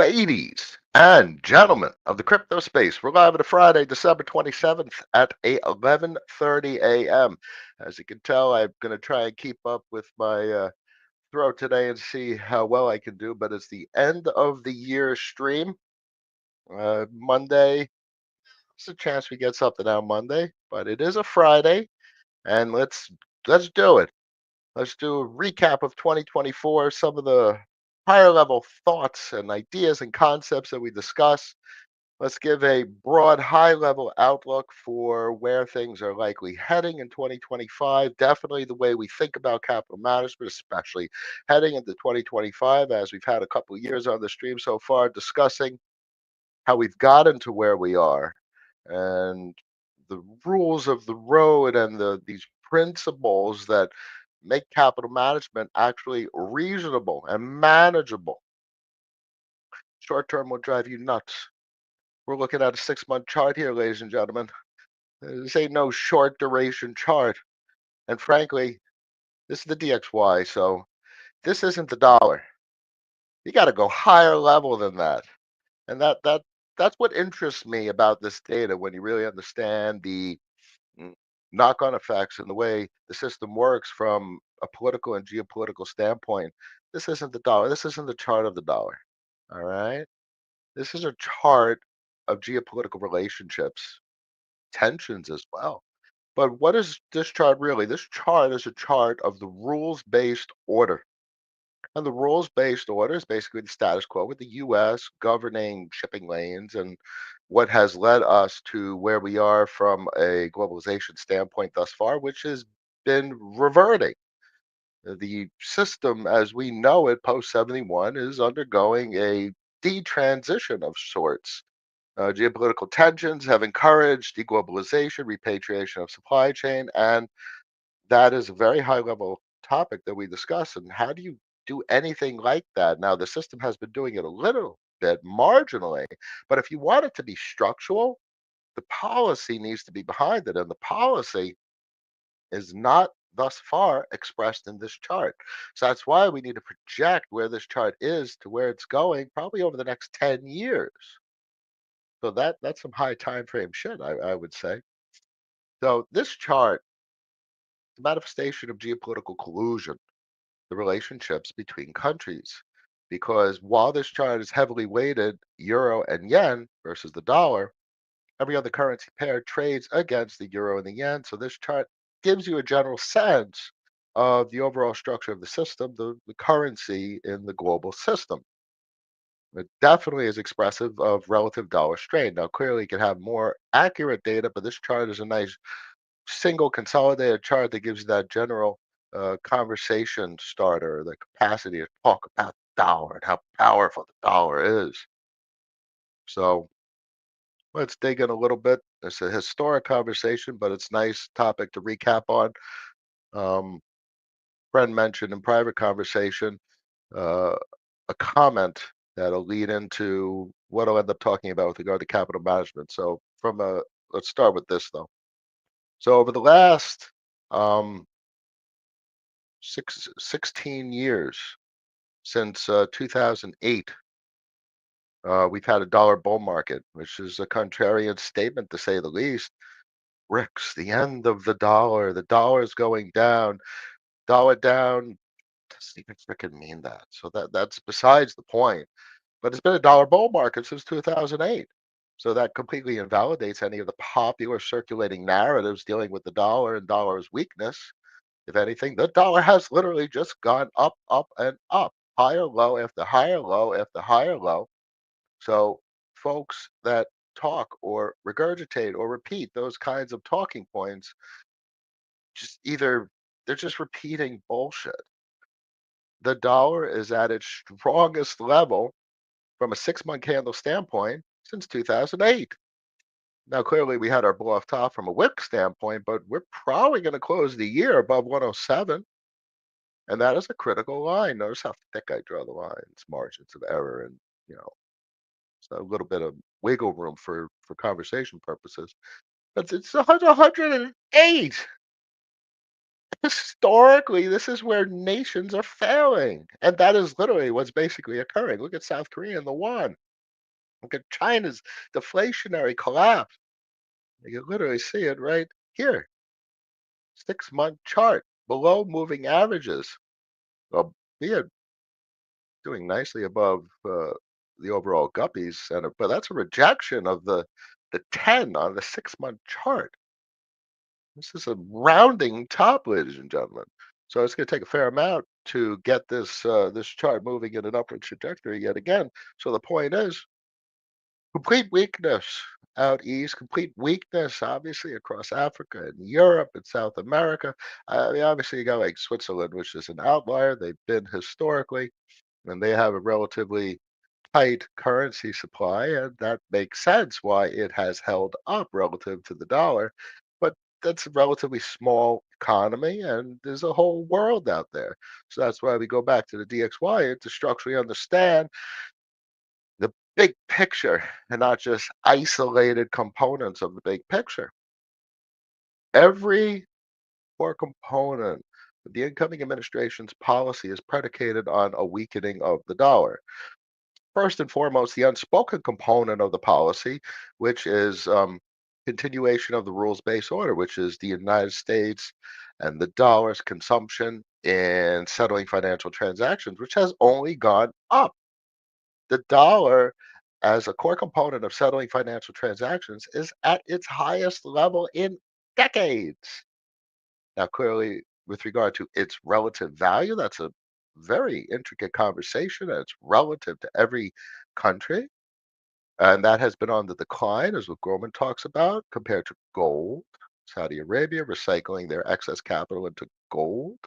Ladies and gentlemen of the crypto space, we're live on a Friday, December 27th at 11:30 a.m. As you can tell, I'm going to try and keep up with my throat today and see how well I can do, but it's the end of the year stream. Monday, there's a chance we get something out Monday, but it is a Friday, and let's do it. Let's do a recap of 2024, some of the higher level thoughts and ideas and concepts that we discuss. Let's give a broad, high level outlook for where things are likely heading in 2025. Definitely the way we think about capital management, especially heading into 2025, as we've had a couple of years on the stream so far discussing how we've gotten to where we are and the rules of the road and these principles that make capital management actually reasonable and manageable. Short term will drive you nuts. We're looking at a 6 month chart here, ladies and gentlemen. This ain't no short duration chart. And frankly, this is the DXY. So this isn't the dollar. You got to go higher level than that. And that's what interests me about this data when you really understand the mm, knock-on effects and the way the system works from a political and geopolitical standpoint. This isn't the dollar. This isn't the chart of the dollar. All right. This is a chart of geopolitical relationships, tensions as well. But what is this chart really? This chart is a chart of the rules-based order. And the rules-based order is basically the status quo with the US governing shipping lanes and what has led us to where we are from a globalization standpoint thus far, which has been reverting. The system as we know it post 71 is undergoing a detransition of sorts. Geopolitical tensions have encouraged deglobalization, repatriation of supply chain, and that is a very high level topic that we discuss. And how do you do anything like that? Now, the system has been doing it a little bit marginally, but if you want it to be structural, the policy needs to be behind it. And the policy is not thus far expressed in this chart. So that's why we need to project where this chart is to where it's going, probably over the next 10 years. So that's some high time frame shit, I would say. So this chart, the manifestation of geopolitical collusion, the relationships between countries. Because while this chart is heavily weighted euro and yen versus the dollar, every other currency pair trades against the euro and the yen. So this chart gives you a general sense of the overall structure of the system, the currency in the global system. It definitely is expressive of relative dollar strain. Now, clearly, you can have more accurate data, but this chart is a nice single consolidated chart that gives you that general conversation starter, the capacity to talk about the dollar and how powerful the dollar is. So let's dig in a little bit. It's a historic conversation, but it's nice topic to recap on. Um, Friend mentioned in private conversation uh, a comment that'll lead into what I'll end up talking about with regard to capital management. So let's start with this though. So over the last um, 16 years since 2008, we've had a dollar bull market, which is a contrarian statement to say the least. Ricks, the end of the dollar. The dollar is going down. Dollar down doesn't even freaking mean that. So that's besides the point. But it's been a dollar bull market since 2008. So that completely invalidates any of the popular circulating narratives dealing with the dollar and dollar's weakness. If anything, the dollar has literally just gone up, up, and up, higher low after higher low after higher low. So, folks that talk or regurgitate or repeat those kinds of talking points, just either they're just repeating bullshit. The dollar is at its strongest level from a 6 month candle standpoint since 2008. Now, clearly, we had our blow off top from a wick standpoint, but we're probably going to close the year above 107. And that is a critical line. Notice how thick I draw the lines, margins of error, and you know, so a little bit of wiggle room for conversation purposes. But it's 108. Historically, this is where nations are failing, and that is literally what's basically occurring. Look at South Korea and the won. Look at China's deflationary collapse. You can literally see it right here. 6-month chart below moving averages. Well, we are doing nicely above the overall guppies, but that's a rejection of the 10 on the 6-month chart. This is a rounding top, ladies and gentlemen. So it's going to take a fair amount to get this chart moving in an upward trajectory yet again. So the point is, complete weakness out east, complete weakness, obviously across Africa and Europe and South America. I mean, obviously you got like Switzerland, which is an outlier. They've been historically, and they have a relatively tight currency supply, and that makes sense why it has held up relative to the dollar. But that's a relatively small economy, and there's a whole world out there. So that's why we go back to the DXY to structurally understand the big picture and not just isolated components of the big picture. Every core component of the incoming administration's policy is predicated on a weakening of the dollar. First and foremost, the unspoken component of the policy, which is continuation of the rules-based order, which is the United States and the dollar's consumption in settling financial transactions, which has only gone up. The dollar, as a core component of settling financial transactions, is at its highest level in decades. Now, clearly, with regard to its relative value, that's a very intricate conversation, and it's relative to every country. And that has been on the decline, as what Gorman talks about, compared to gold. Saudi Arabia recycling their excess capital into gold.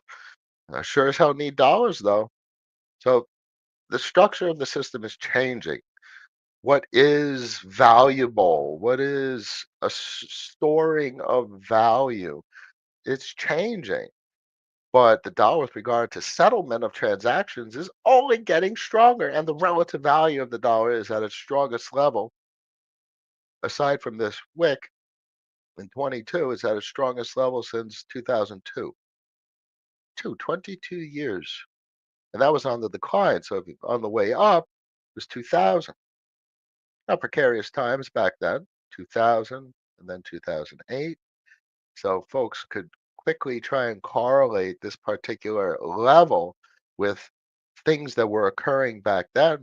Sure as hell need dollars, though. So the structure of the system is changing. What is valuable? What is a storing of value? It's changing. But the dollar with regard to settlement of transactions is only getting stronger, and the relative value of the dollar is at its strongest level. Aside from this wick in 22, is at its strongest level since 2002. 22 years. And that was on the decline. So if on the way up was 2000. Now, precarious times back then, 2000 and then 2008. So folks could quickly try and correlate this particular level with things that were occurring back then.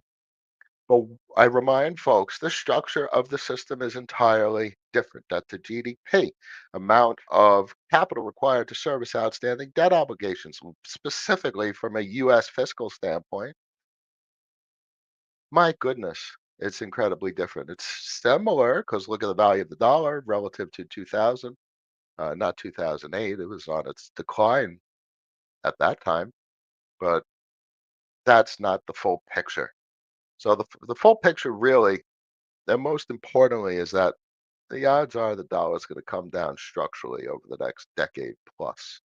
But I remind folks the structure of the system is entirely different. That the GDP amount of capital required to service outstanding debt obligations, specifically from a US fiscal standpoint, my goodness, it's incredibly different. It's similar because look at the value of the dollar relative to 2000, not 2008. It was on its decline at that time, but that's not the full picture. So the full picture really, and most importantly, is that the odds are the dollar is going to come down structurally over the next decade plus.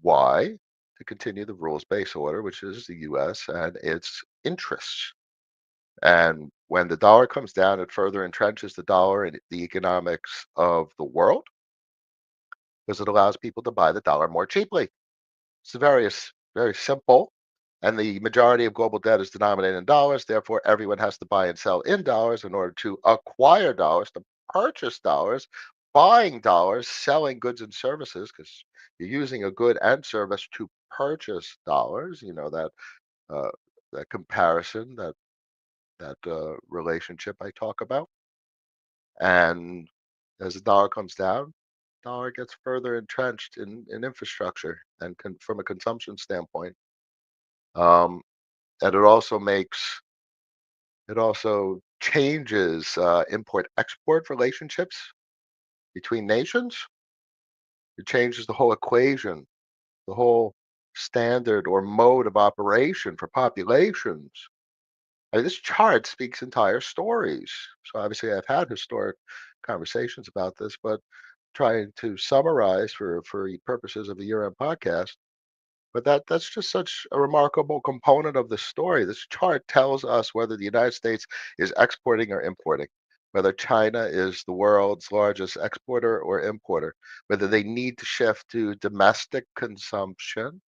Why? To continue the rules-based order, which is the U.S. and its interests. And when the dollar comes down, it further entrenches the dollar in the economics of the world because it allows people to buy the dollar more cheaply. It's very simple. And the majority of global debt is denominated in dollars. Therefore, everyone has to buy and sell in dollars in order to acquire dollars, to purchase dollars, buying dollars, selling goods and services, because you're using a good and service to purchase dollars. You know uh, that comparison, that relationship I talk about. And as the dollar comes down, dollar gets further entrenched in infrastructure and from a consumption standpoint. Um, and it also changes import-export relationships between nations. It changes the whole equation, the whole standard or mode of operation for populations. I mean, this chart speaks entire stories. So obviously, I've had historic conversations about this, but trying to summarize for purposes of the year-end podcast. But that's just such a remarkable component of the story. This chart tells us whether the United States is exporting or importing, whether China is the world's largest exporter or importer, whether they need to shift to domestic consumption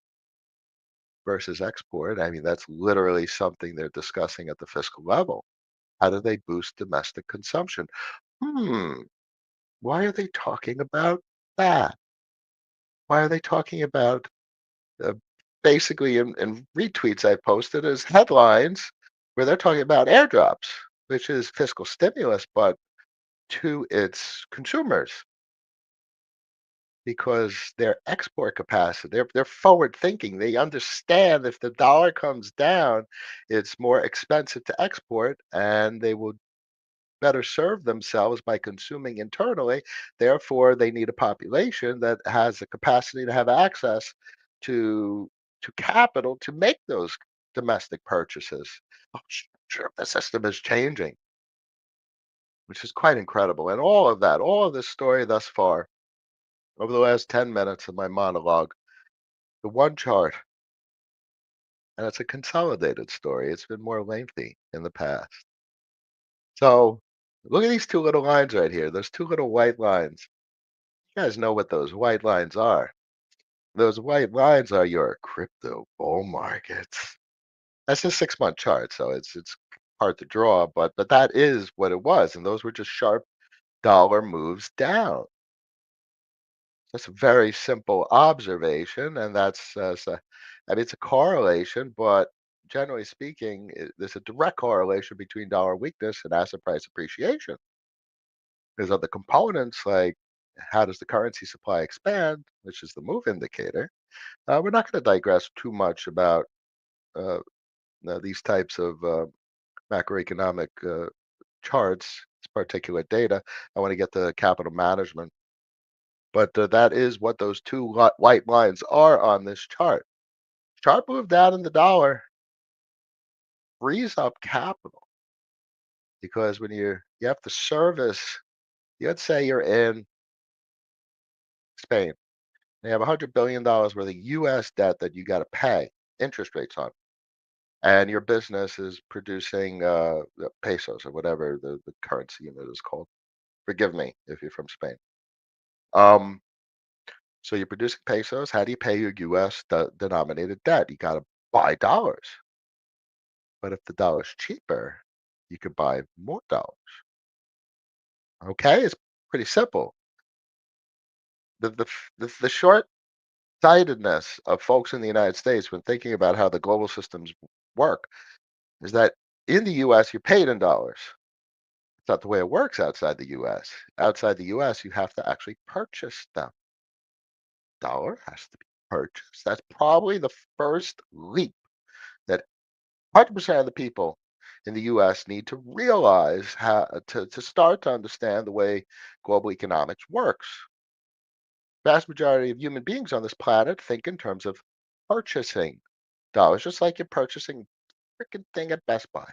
versus export. I mean, that's literally something they're discussing at the fiscal level. How do they boost domestic consumption? Hmm, why are they talking about that? Why are they talking about uh, basically in retweets I posted as headlines where they're talking about airdrops, which is fiscal stimulus, but to its consumers because their export capacity, they're forward thinking. They understand if the dollar comes down, it's more expensive to export and they will better serve themselves by consuming internally. Therefore, they need a population that has the capacity to have access to capital to make those domestic purchases. Oh, sure, the system is changing, which is quite incredible. And all of that, all of this story thus far, over the last 10 minutes of my monologue, the one chart, and it's a consolidated story. It's been more lengthy in the past. So look at these two little lines right here. Those two little white lines. You guys know what those white lines are. Those white lines are your crypto bull markets. That's a 6 month chart, so it's hard to draw, but that is what it was, and those were just sharp dollar moves down. That's a very simple observation, and I mean, it's a correlation, but generally speaking, there's a direct correlation between dollar weakness and asset price appreciation. There's other components like how does the currency supply expand, which is the move indicator. We're not going to digress too much about uh, these types of macroeconomic charts, particular data. I want to get to capital management, but that is what those two white lines are on this chart. Sharp move down in the dollar frees up capital because when you have to service, let's say you're in Spain, you have $100 billion worth of U.S. debt that you got to pay interest rates on, and your business is producing pesos or whatever the currency unit is called. Forgive me if you're from Spain. Um, so you're producing pesos. How do you pay your U.S. Denominated debt? You got to buy dollars. But if the dollar's cheaper, you could buy more dollars. Okay, it's pretty simple. The short sightedness of folks in the United States when thinking about how the global systems work is that in the US, you're paid in dollars. It's not the way it works outside the US. Outside the US, you have to actually purchase them. Dollar has to be purchased. That's probably the first leap that 100% of the people in the US need to realize how to start to understand the way global economics works. Vast majority of human beings on this planet think in terms of purchasing dollars, just like you're purchasing a freaking thing at Best Buy.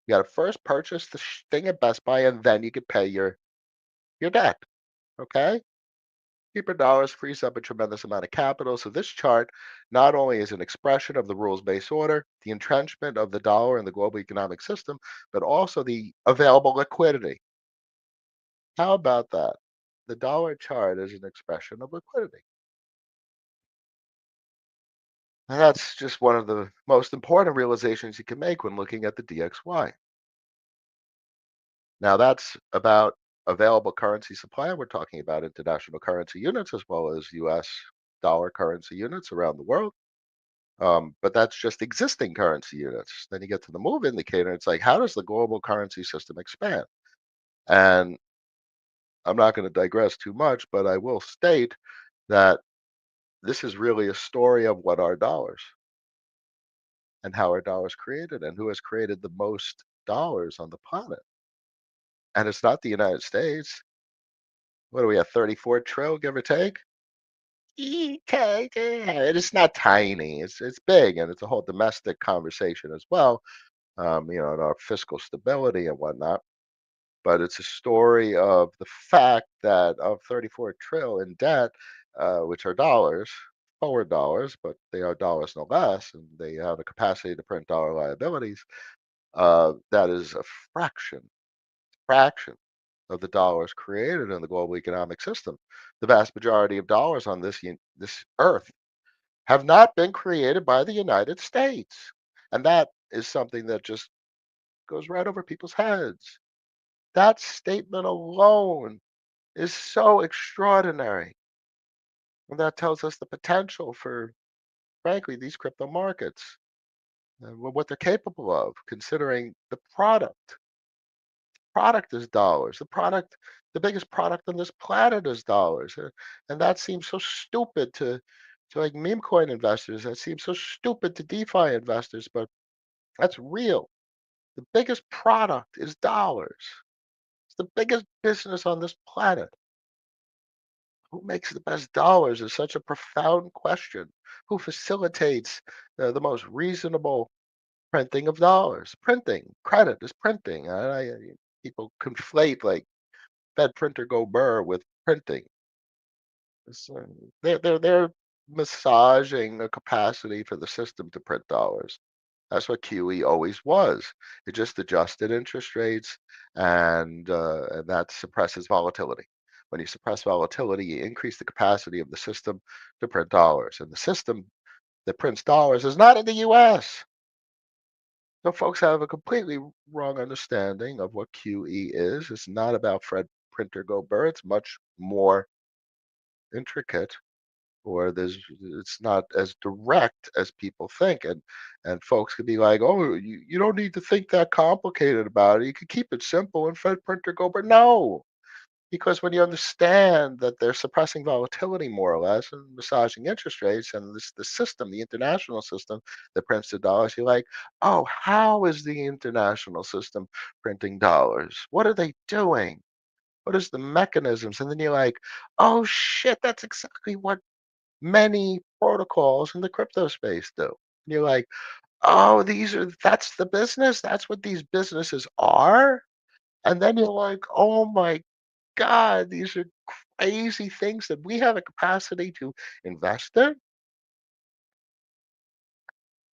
You got to first purchase the thing at Best Buy, and then you can pay your debt. Okay, cheaper dollars frees up a tremendous amount of capital. So this chart not only is an expression of the rules-based order, the entrenchment of the dollar in the global economic system, but also the available liquidity. How about that? The dollar chart is an expression of liquidity. And that's just one of the most important realizations you can make when looking at the DXY. Now, that's about available currency supply. We're talking about international currency units as well as US dollar currency units around the world. But that's just existing currency units. Then you get to the move indicator. It's like, how does the global currency system expand? And I'm not going to digress too much, but I will state that this is really a story of what are dollars and how are dollars created and who has created the most dollars on the planet. And it's not the United States. What do we have? 34 trill, give or take? Okay, yeah, it's not tiny. It's big, and it's a whole domestic conversation as well. And our fiscal stability and whatnot. But it's a story of the fact that of 34 trill in debt, which are dollars, forward dollars, but they are dollars no less, and they have a capacity to print dollar liabilities. That is a fraction. of the dollars created in the global economic system. The vast majority of dollars on this earth have not been created by the United States. And that is something that just goes right over people's heads. That statement alone is so extraordinary. And that tells us the potential for, frankly, these crypto markets and what they're capable of, considering the product. Product is dollars. The biggest product on this planet is dollars. And that seems so stupid to like meme coin investors. That seems so stupid to DeFi investors, but that's real. The biggest product is dollars. It's the biggest business on this planet. Who makes the best dollars is such a profound question. Who facilitates the most reasonable printing of dollars? Printing, credit is printing. People conflate like Fed printer go burr with printing. It's, they're massaging a capacity for the system to print dollars. That's what QE always was. It just adjusted interest rates, and that suppresses volatility. When you suppress volatility, you increase the capacity of the system to print dollars. And the system that prints dollars is not in the US. So folks have a completely wrong understanding of what QE is. It's not about Fred Printer Go Burr. It's much more intricate, or it's not as direct as people think. And folks could be like, oh, you don't need to think that complicated about it. You could keep it simple and Fed Printer Go Burr. No, because when you understand that they're suppressing volatility more or less and massaging interest rates, and the system, the international system that prints the dollars, you're like, oh, how is the international system printing dollars? What are they doing? What is the mechanisms? And then you're like, oh shit, that's exactly what many protocols in the crypto space do. And you're like, oh, that's the business. That's what these businesses are. And then you're like, oh my God, these are crazy things that we have a capacity to invest in.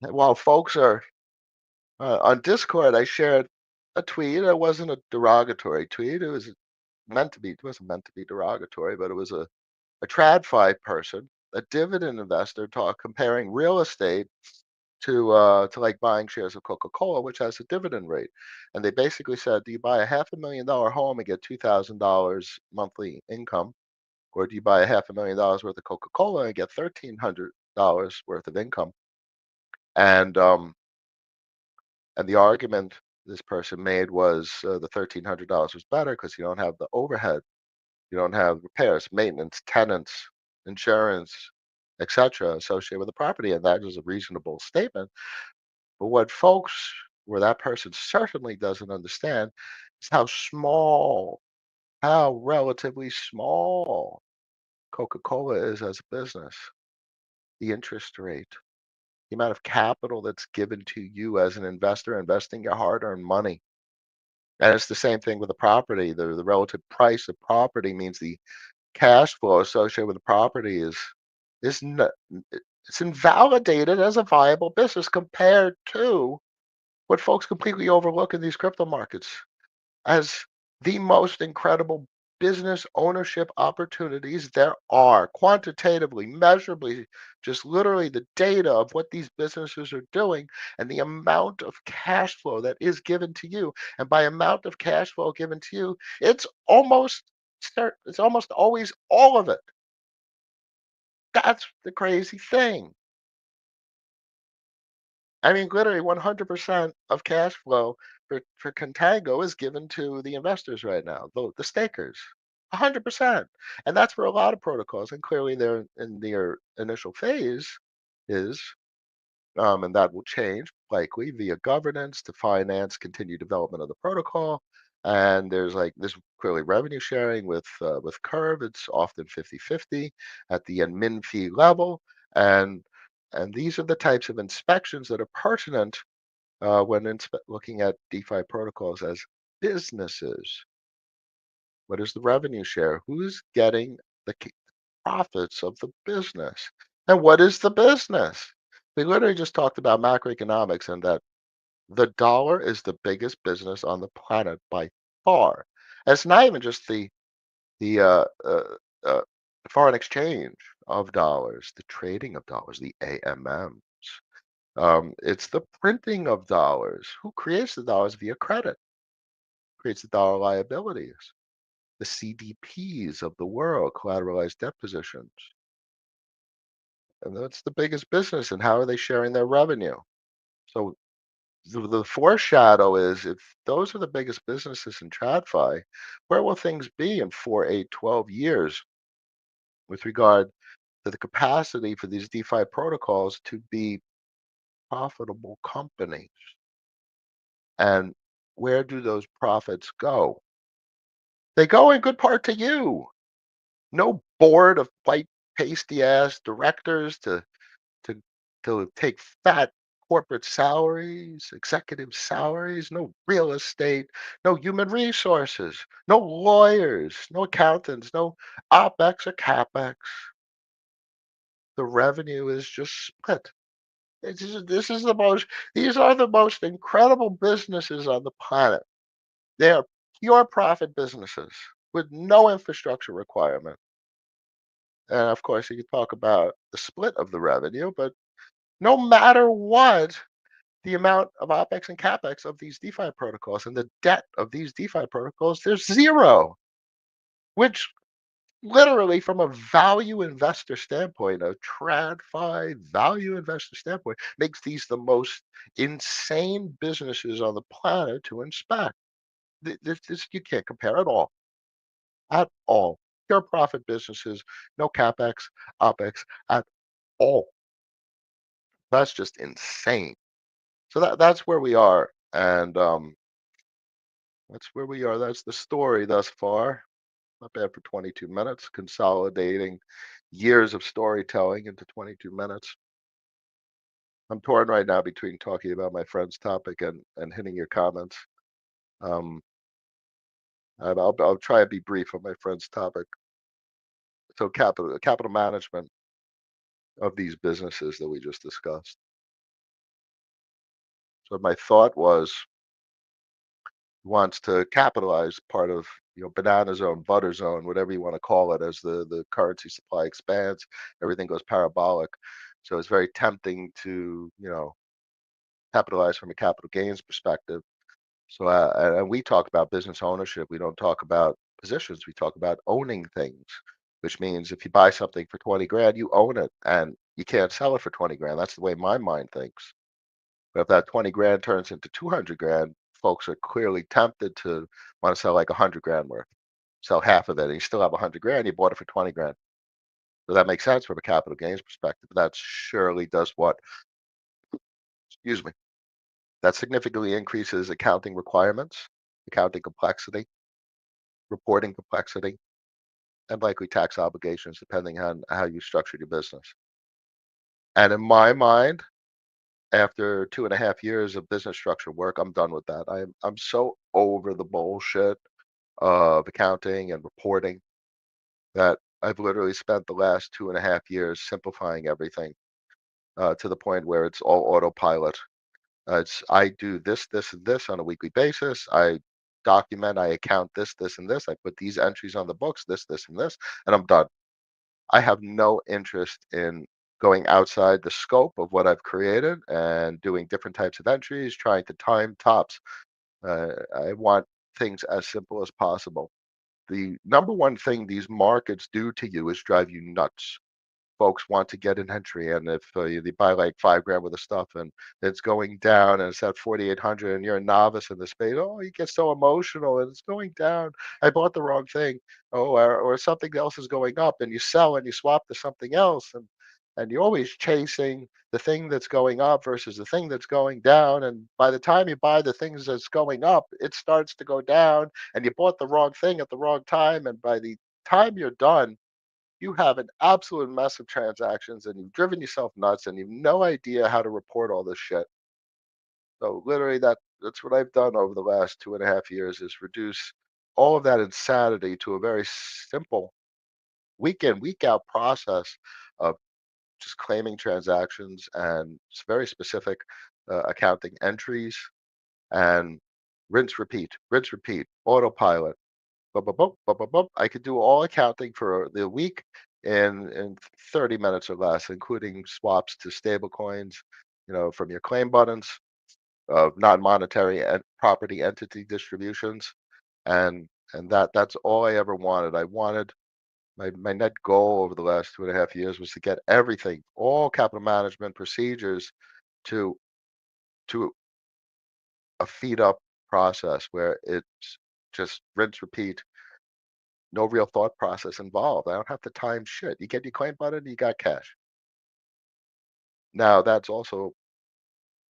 And while folks are on Discord, I shared a tweet. It wasn't a derogatory tweet. It wasn't meant to be derogatory, but it was a TradFi person, a dividend investor, talk comparing real estate to like buying shares of Coca-Cola, which has a dividend rate. And they basically said, do you buy a $500,000 home and get $2,000 monthly income? Or do you buy a $500,000 worth of Coca-Cola and get $1,300 worth of income? And the argument this person made was the $1,300 was better because you don't have the overhead, you don't have repairs, maintenance, tenants, insurance, etc., associated with the property, and that is a reasonable statement. But where that person certainly doesn't understand, is how relatively small Coca-Cola is as a business, the interest rate, the amount of capital that's given to you as an investor investing your hard-earned money. And it's the same thing with the property. The relative price of property means the cash flow associated with the property is not, it's invalidated as a viable business compared to what folks completely overlook in these crypto markets as the most incredible business ownership opportunities there are, quantitatively, measurably, just literally the data of what these businesses are doing and the amount of cash flow that is given to you. And by amount of cash flow given to you, it's almost always all of it. That's the crazy thing. I mean, literally 100% of cash flow for Contango is given to the investors right now, the stakers. 100%. And that's for a lot of protocols. And clearly they're in their initial phase is, and that will change likely via governance to finance continued development of the protocol. And there's clearly revenue sharing with Curve. It's often 50-50 at the admin fee level. And and these are the types of inspections that are pertinent when looking at DeFi protocols as businesses. What is the revenue share? Who's getting the profits of the business? And what is the business? We literally just talked about macroeconomics and that the dollar is the biggest business on the planet by far. And it's not even just the uh, foreign exchange of dollars, the trading of dollars, the AMMs. It's the printing of dollars. Who creates the dollars via credit? Creates the dollar liabilities. The CDPs of the world, collateralized debt positions. And that's the biggest business. And how are they sharing their revenue? So the foreshadow is if those are the biggest businesses in TradFi, where will things be in 4, 8, 12 years with regard to the capacity for these DeFi protocols to be profitable companies? And where do those profits go? They go in good part to you. No board of white pasty ass directors to take fat corporate salaries, executive salaries, no real estate, no human resources, no lawyers, no accountants, no OpEx or CapEx. The revenue is just split. This is the most, these are the most incredible businesses on the planet. They are pure profit businesses with no infrastructure requirement. And of course, you can talk about the split of the revenue, but no matter what, the amount of OpEx and CapEx of these DeFi protocols and the debt of these DeFi protocols, there's zero, which literally from a value investor standpoint, a TradFi value investor standpoint, makes these the most insane businesses on the planet to inspect. This you can't compare at all. At all. Pure profit businesses, no CapEx, OpEx at all. That's just insane. So that's where we are. And that's where we are. That's the story thus far. Not bad for 22 minutes, consolidating years of storytelling into 22 minutes. I'm torn right now between talking about my friend's topic and hitting your comments. Um, and I'll try and be brief on my friend's topic. So capital management of these businesses that we just discussed. So my thought was wants to capitalize part of banana zone, butter zone, whatever you want to call it, as the currency supply expands, everything goes parabolic. So it's very tempting to capitalize from a capital gains perspective. So and we talk about business ownership. We don't talk about positions. We talk about owning things, which means if you buy something for 20 grand, you own it, and you can't sell it for 20 grand. That's the way my mind thinks. But if that 20 grand turns into 200 grand, folks are clearly tempted to want to sell like 100 grand worth, sell half of it, and you still have 100 grand. You bought it for 20 grand. So that makes sense from a capital gains perspective. But that surely does what? Excuse me. That significantly increases accounting requirements, accounting complexity, reporting complexity, and likely tax obligations, depending on how you structured your business. And in my mind, after 2.5 years of business structure work, I'm done with that. I'm so over the bullshit of accounting and reporting that I've literally spent the last 2.5 years simplifying everything to the point where it's all autopilot. It's I do this, this, and this on a weekly basis. I document, I account this, this, and this. I put these entries on the books, this, and this, and I'm done. I have no interest in going outside the scope of what I've created and doing different types of entries, trying to time tops. I want things as simple as possible. The number one thing these markets do to you is drive you nuts. Folks want to get an entry, and if they buy like 5 grand worth of stuff and it's going down and it's at 4,800 and you're a novice in the space, oh, you get so emotional and it's going down. I bought the wrong thing. Oh, or something else is going up and you sell and you swap to something else, and you're always chasing the thing that's going up versus the thing that's going down. And by the time you buy the things that's going up, it starts to go down, and you bought the wrong thing at the wrong time. And by the time you're done, you have an absolute mess of transactions and you've driven yourself nuts and you've no idea how to report all this shit. So literally that's what I've done over the last 2.5 years is reduce all of that insanity to a very simple week in, week out process of just claiming transactions and very specific accounting entries and rinse, repeat, autopilot. Boop, boop, boop, boop, boop, boop. I could do all accounting for the week in 30 minutes or less, including swaps to stable coins, from your claim buttons of non-monetary and property entity distributions. And that's all I ever wanted. I wanted my net goal over the last 2.5 years was to get everything, all capital management procedures to to a feed up process where it's just rinse, repeat, no real thought process involved. I don't have to time shit. You get your claim button, you got cash. Now that's also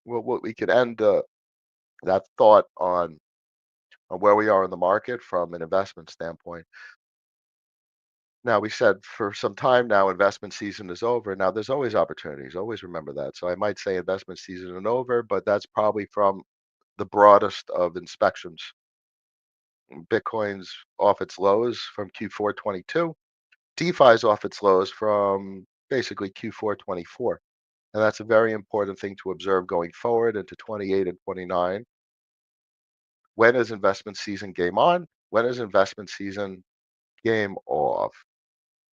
what we could end that thought on where we are in the market from an investment standpoint. Now, we said for some time now, investment season is over. Now, there's always opportunities. Always remember that. So I might say investment season is over, but that's probably from the broadest of inspections. Bitcoin's off its lows from Q4 22. DeFi's off its lows from basically Q4 24. And that's a very important thing to observe going forward into 28 and 29. When is investment season game on? When is investment season game off?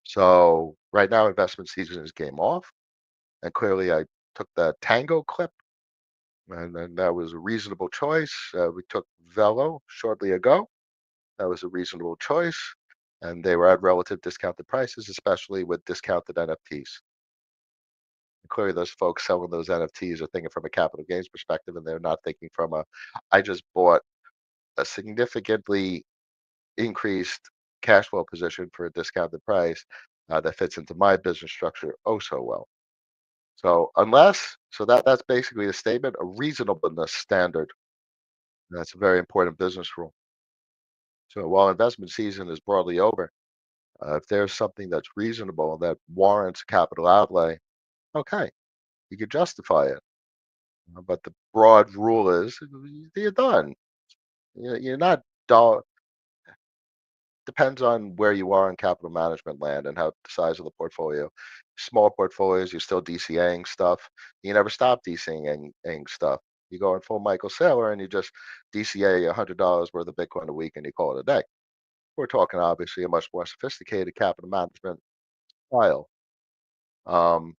So right now, investment season is game off. And clearly, I took the Tango clip, and then that was a reasonable choice. We took Velo shortly ago. That was a reasonable choice. And they were at relative discounted prices, especially with discounted NFTs. Clearly, those folks selling those NFTs are thinking from a capital gains perspective, and they're not thinking from I just bought a significantly increased cash flow position for a discounted price that fits into my business structure oh so well. So that's basically the statement, a reasonableness standard. That's a very important business rule. So while investment season is broadly over, if there's something that's reasonable that warrants capital outlay, okay, you could justify it. But the broad rule is you're done. You're not dull. Depends on where you are in capital management land and how the size of the portfolio. Small portfolios, you're still DCAing stuff. You never stop DCAing stuff. You go in full Michael Saylor and you just DCA $100 worth of Bitcoin a week and you call it a day. We're talking obviously a much more sophisticated capital management style. Um,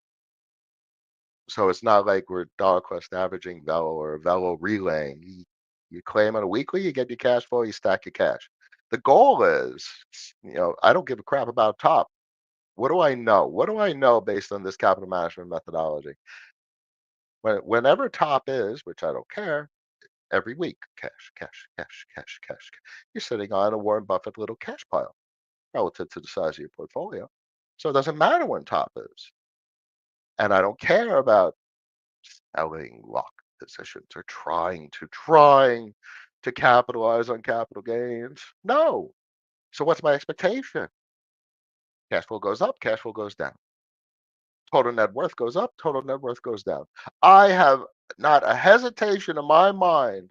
so it's not like we're dollar cost averaging Velo or Velo relaying. You claim on a weekly, you get your cash flow, you stack your cash. The goal is, I don't give a crap about top. What do I know? What do I know based on this capital management methodology? Whenever top is, which I don't care, every week, cash, cash, cash, cash, cash. You're sitting on a Warren Buffett little cash pile relative to the size of your portfolio. So it doesn't matter when top is. And I don't care about selling lock positions or trying to capitalize on capital gains. No. So what's my expectation? Cash flow goes up, cash flow goes down. Total net worth goes up, total net worth goes down. I have not a hesitation in my mind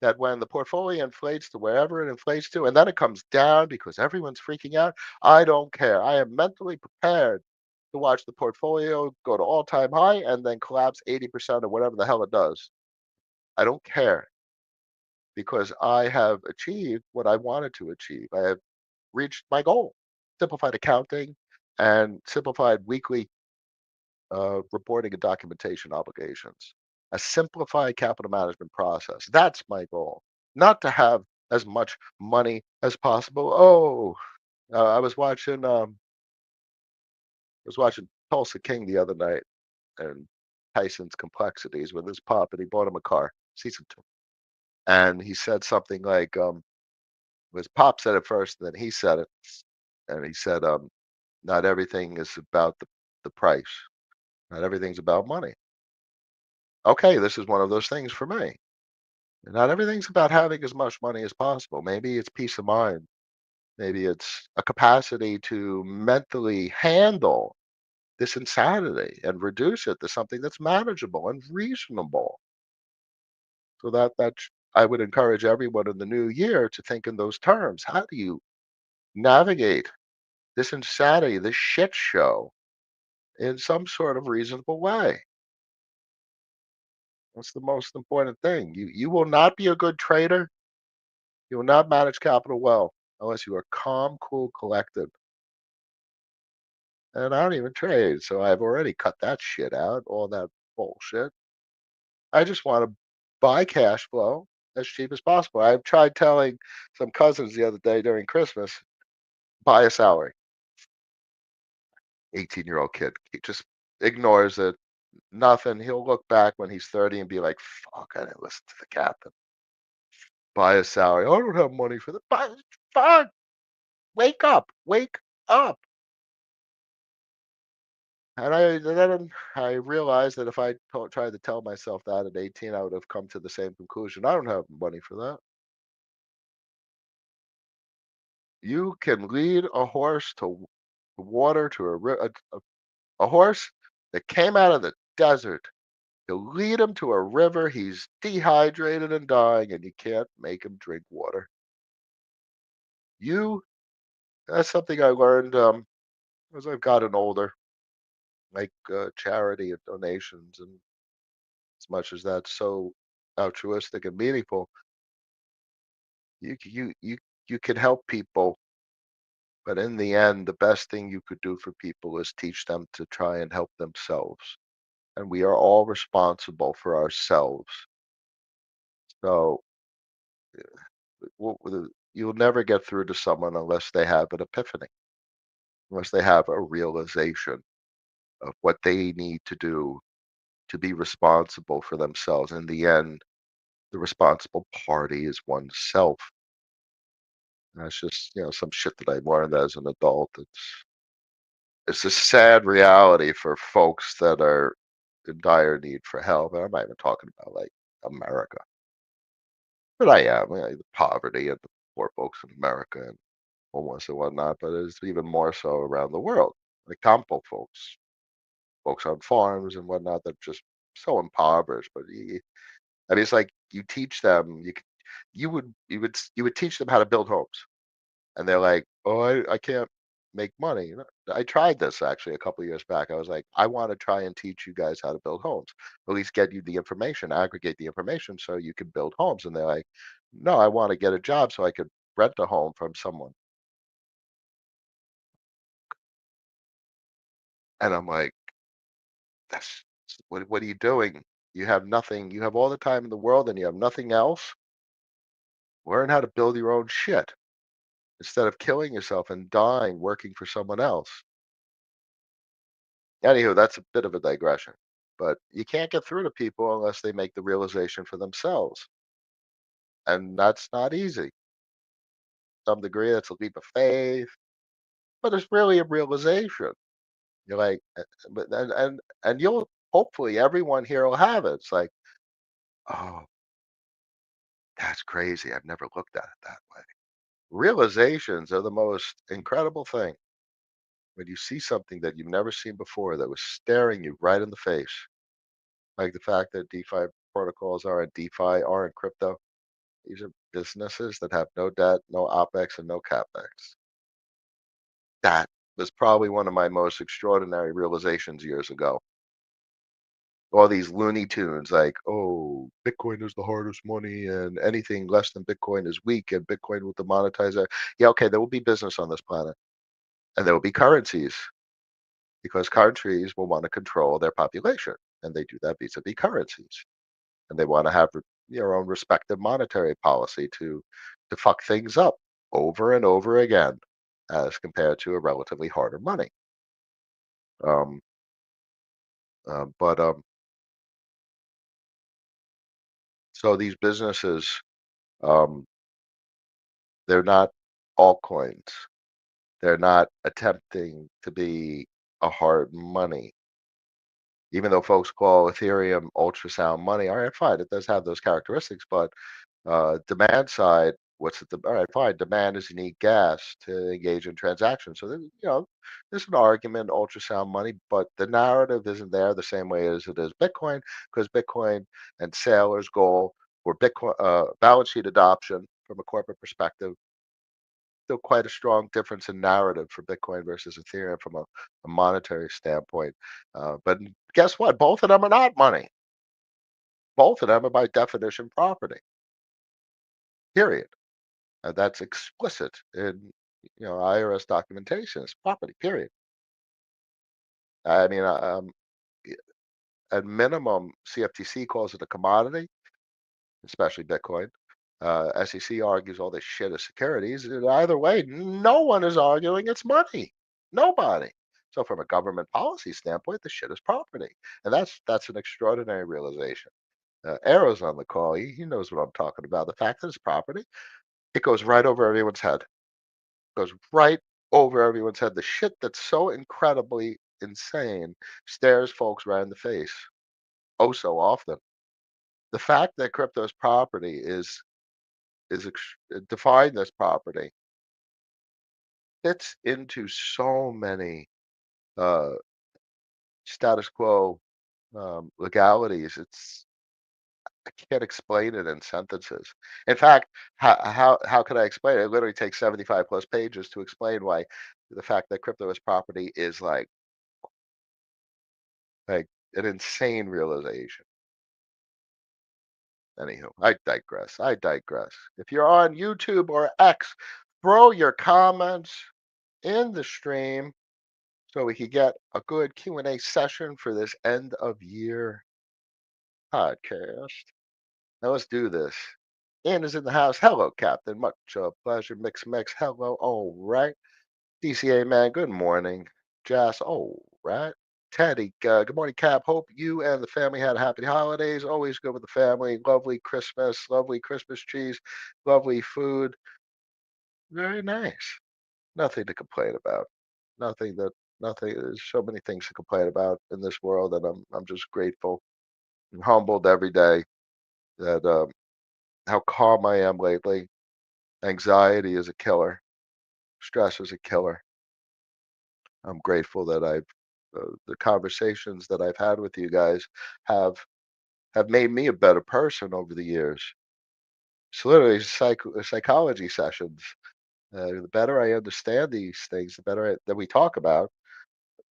that when the portfolio inflates to wherever it inflates to, and then it comes down because everyone's freaking out, I don't care. I am mentally prepared to watch the portfolio go to all-time high and then collapse 80% or whatever the hell it does. I don't care because I have achieved what I wanted to achieve. I have reached my goal. Simplified accounting and simplified weekly reporting and documentation obligations, a simplified capital management process. That's my goal, not to have as much money as possible. Oh, I was watching Tulsa King the other night and Tyson's complexities with his pop, and he bought him a car, season two, and he said something like, his pop said it first, and then he said it, and he said, not everything is about the price, not everything's about money. Okay, this is one of those things for me. Not everything's about having as much money as possible. Maybe it's peace of mind. Maybe it's a capacity to mentally handle this insanity and reduce it to something that's manageable and reasonable. So I would encourage everyone in the new year to think in those terms. How do you navigate this insanity, this shit show in some sort of reasonable way? That's the most important thing. You will not be a good trader. You will not manage capital well unless you are calm, cool, collected. And I don't even trade, so I've already cut that shit out, all that bullshit. I just want to buy cash flow as cheap as possible. I've tried telling some cousins the other day during Christmas, buy a salary. 18-year-old kid. He just ignores it. Nothing. He'll look back when he's 30 and be like, fuck, I didn't listen to the captain. Buy a salary. I don't have money for that. Buy, fine. Wake up. Wake up. And then I realized that if I tried to tell myself that at 18, I would have come to the same conclusion. I don't have money for that. You can lead a horse to water to a horse that came out of the desert. You lead him to a river. He's dehydrated and dying, and you can't make him drink water. You That's something I learned as I've gotten older, like charity and donations, and as much as that's so altruistic and meaningful, you can help people, but in the end, the best thing you could do for people is teach them to try and help themselves. And we are all responsible for ourselves. So you'll never get through to someone unless they have an epiphany, unless they have a realization of what they need to do to be responsible for themselves. In the end, the responsible party is oneself. And that's just, some shit that I learned as an adult. It's a sad reality for folks that are in dire need for help. And I'm not even talking about like America, but I am, the poverty and the poor folks in America and homeless and whatnot. But it's even more so around the world, like Campo folks, folks on farms and whatnot that are just so impoverished. But I mean, it's like you teach them, you would teach them how to build homes, and they're like, "Oh, I can't make money." I tried this actually a couple of years back. I was like, "I want to try and teach you guys how to build homes. At least get you the information, aggregate the information so you can build homes." And they're like, "No, I want to get a job so I could rent a home from someone." And I'm like, "That's what are you doing? You have nothing. You have all the time in the world, and you have nothing else. Learn how to build your own shit instead of killing yourself and dying working for someone else." Anywho, that's a bit of a digression, but you can't get through to people unless they make the realization for themselves, and that's not easy. To some degree, that's a leap of faith, but it's really a realization. You're like, but and you'll hopefully everyone here will have it. It's like, oh, that's crazy. I've never looked at it that way. Realizations are the most incredible thing when you see something that you've never seen before that was staring you right in the face, like the fact that DeFi protocols are and DeFi are in crypto. These are businesses that have no debt, no OpEx, and no CapEx. That was probably one of my most extraordinary realizations years ago. All these Looney Tunes like, oh, Bitcoin is the hardest money, and anything less than Bitcoin is weak, and Bitcoin will demonetize it. Yeah, okay, there will be business on this planet, and there will be currencies because countries will want to control their population, and they do that vis-a-vis currencies. And they want to have their own respective monetary policy to fuck things up over and over again, as compared to a relatively harder money. Um, but so these businesses, um, they're not altcoins. They're not attempting to be a hard money. Even though folks call Ethereum ultrasound money, all right, fine, it does have those characteristics, but demand side, what's it? All right, fine. Demand is you need gas to engage in transactions. So there's an argument, ultrasound money, but the narrative isn't there the same way as it is Bitcoin, because Bitcoin and Sailor's goal for Bitcoin balance sheet adoption from a corporate perspective, still quite a strong difference in narrative for Bitcoin versus Ethereum from a monetary standpoint. But guess what? Both of them are not money. Both of them are by definition property. Period. and that's explicit in IRS documentation. It's property. Period. I mean, y- at minimum, CFTC calls it a commodity, especially Bitcoin. SEC argues all this shit as securities. And either way, no one is arguing it's money. Nobody. So from a government policy standpoint, the shit is property, and that's an extraordinary realization. Arrow's on the call. He knows what I'm talking about. The fact that it's property, it goes right over everyone's head. Goes right over everyone's head. The shit that's so incredibly insane stares folks right in the face. Oh, so often. The fact that crypto is property is defined as property fits into so many uh, status quo legalities. I can't explain it in sentences. In fact, how could I explain it? It literally takes 75 plus pages to explain why the fact that crypto is property is like an insane realization. Anywho, I digress. I digress. If you're on YouTube or X, throw your comments in the stream so we could get a good Q&A session for this end of year podcast. Now let's do this. Ian is in the house. Hello, Captain. Much pleasure. Mix. Hello. All right. DCA man. Good morning. Jazz. All right. Teddy. Good morning, Cap. Hope you and the family had happy holidays. Always good with the family. Lovely Christmas. Lovely Christmas trees. Lovely food. Very nice. Nothing to complain about. Nothing that nothing. There's so many things to complain about in this world, and I'm just grateful and humbled every day that how calm I am lately. Anxiety is a killer. Stress is a killer. I'm grateful that the conversations that I've had with you guys have have made me a better person over the years. It's literally psychology sessions. The better I understand these things, the better that we talk about,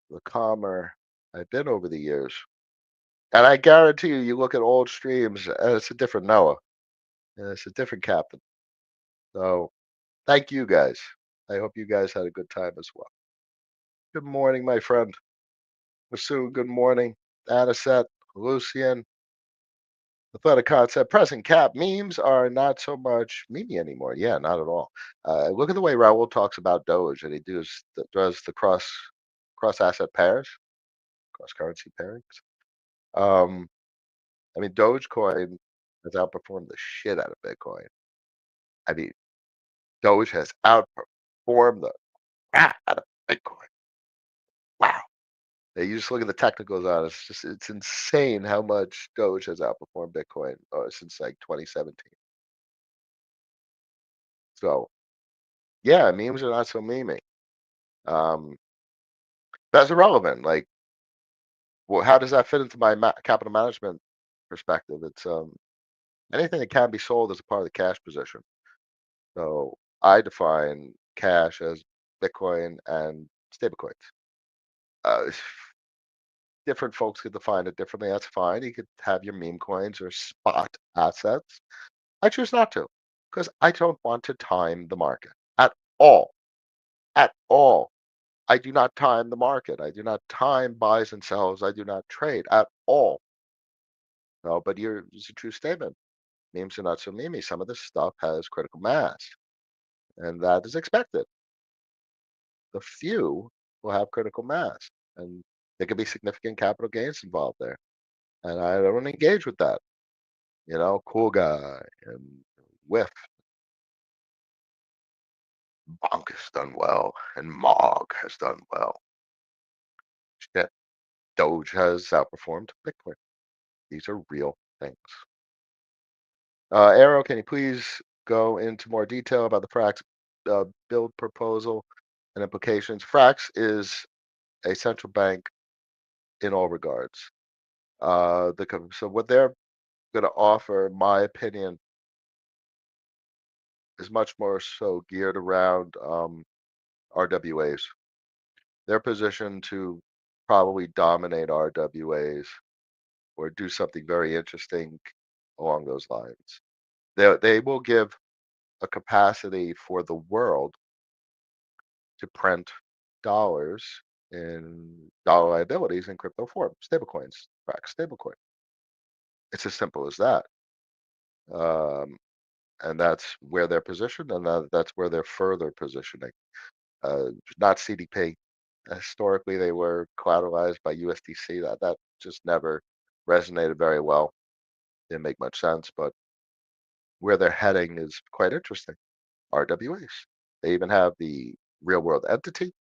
the calmer I've been over the years. And I guarantee you, you look at old streams, and it's a different Noah, and it's a different captain. So thank you guys. I hope you guys had a good time as well. Good morning, my friend. Masood, good morning. Aniset, Lucian, Athletic Concept, Present Cap. Memes are not so much meme anymore. Yeah, not at all. Look at the way Raul talks about Doge, and he does the cross asset pairs, cross currency pairings. I mean, Dogecoin has outperformed the shit out of Bitcoin. I mean, Doge has outperformed the crap out of Bitcoin. Wow. Yeah, you just look at the technicals on it. It's insane how much Doge has outperformed Bitcoin since like 2017. So yeah, memes are not so memey. Um, that's irrelevant. Like, well, how does that fit into my capital management perspective? It's anything that can be sold as a part of the cash position. So I define cash as Bitcoin and stablecoins. Uh, different folks could define it differently. That's fine. You could have your meme coins or spot assets. I choose not to because I don't want to time the market at all. At all. I do not time the market. I do not time buys and sells. I do not trade at all. No, but it's a true statement. Memes are not so memey. Some of this stuff has critical mass, and that is expected. The few will have critical mass, and there could be significant capital gains involved there. And I don't engage with that. Cool guy and whiff. Bonk has done well, and Mog has done well. Shit, Doge has outperformed Bitcoin. These are real things. Arrow, can you please go into more detail about the Frax build proposal and implications? Frax is a central bank in all regards. So what they're going to offer, in my opinion, is much more so geared around RWAs. They're positioned to probably dominate RWAs or do something very interesting along those lines. They will give a capacity for the world to print dollars in dollar liabilities in crypto form, stablecoins, back stablecoin. It's as simple as that. Um, and that's where they're positioned, and that's where they're further positioning. Not CDP. Historically, they were collateralized by USDC. That just never resonated very well. Didn't make much sense, but where they're heading is quite interesting. RWAs. They even have the real world entity.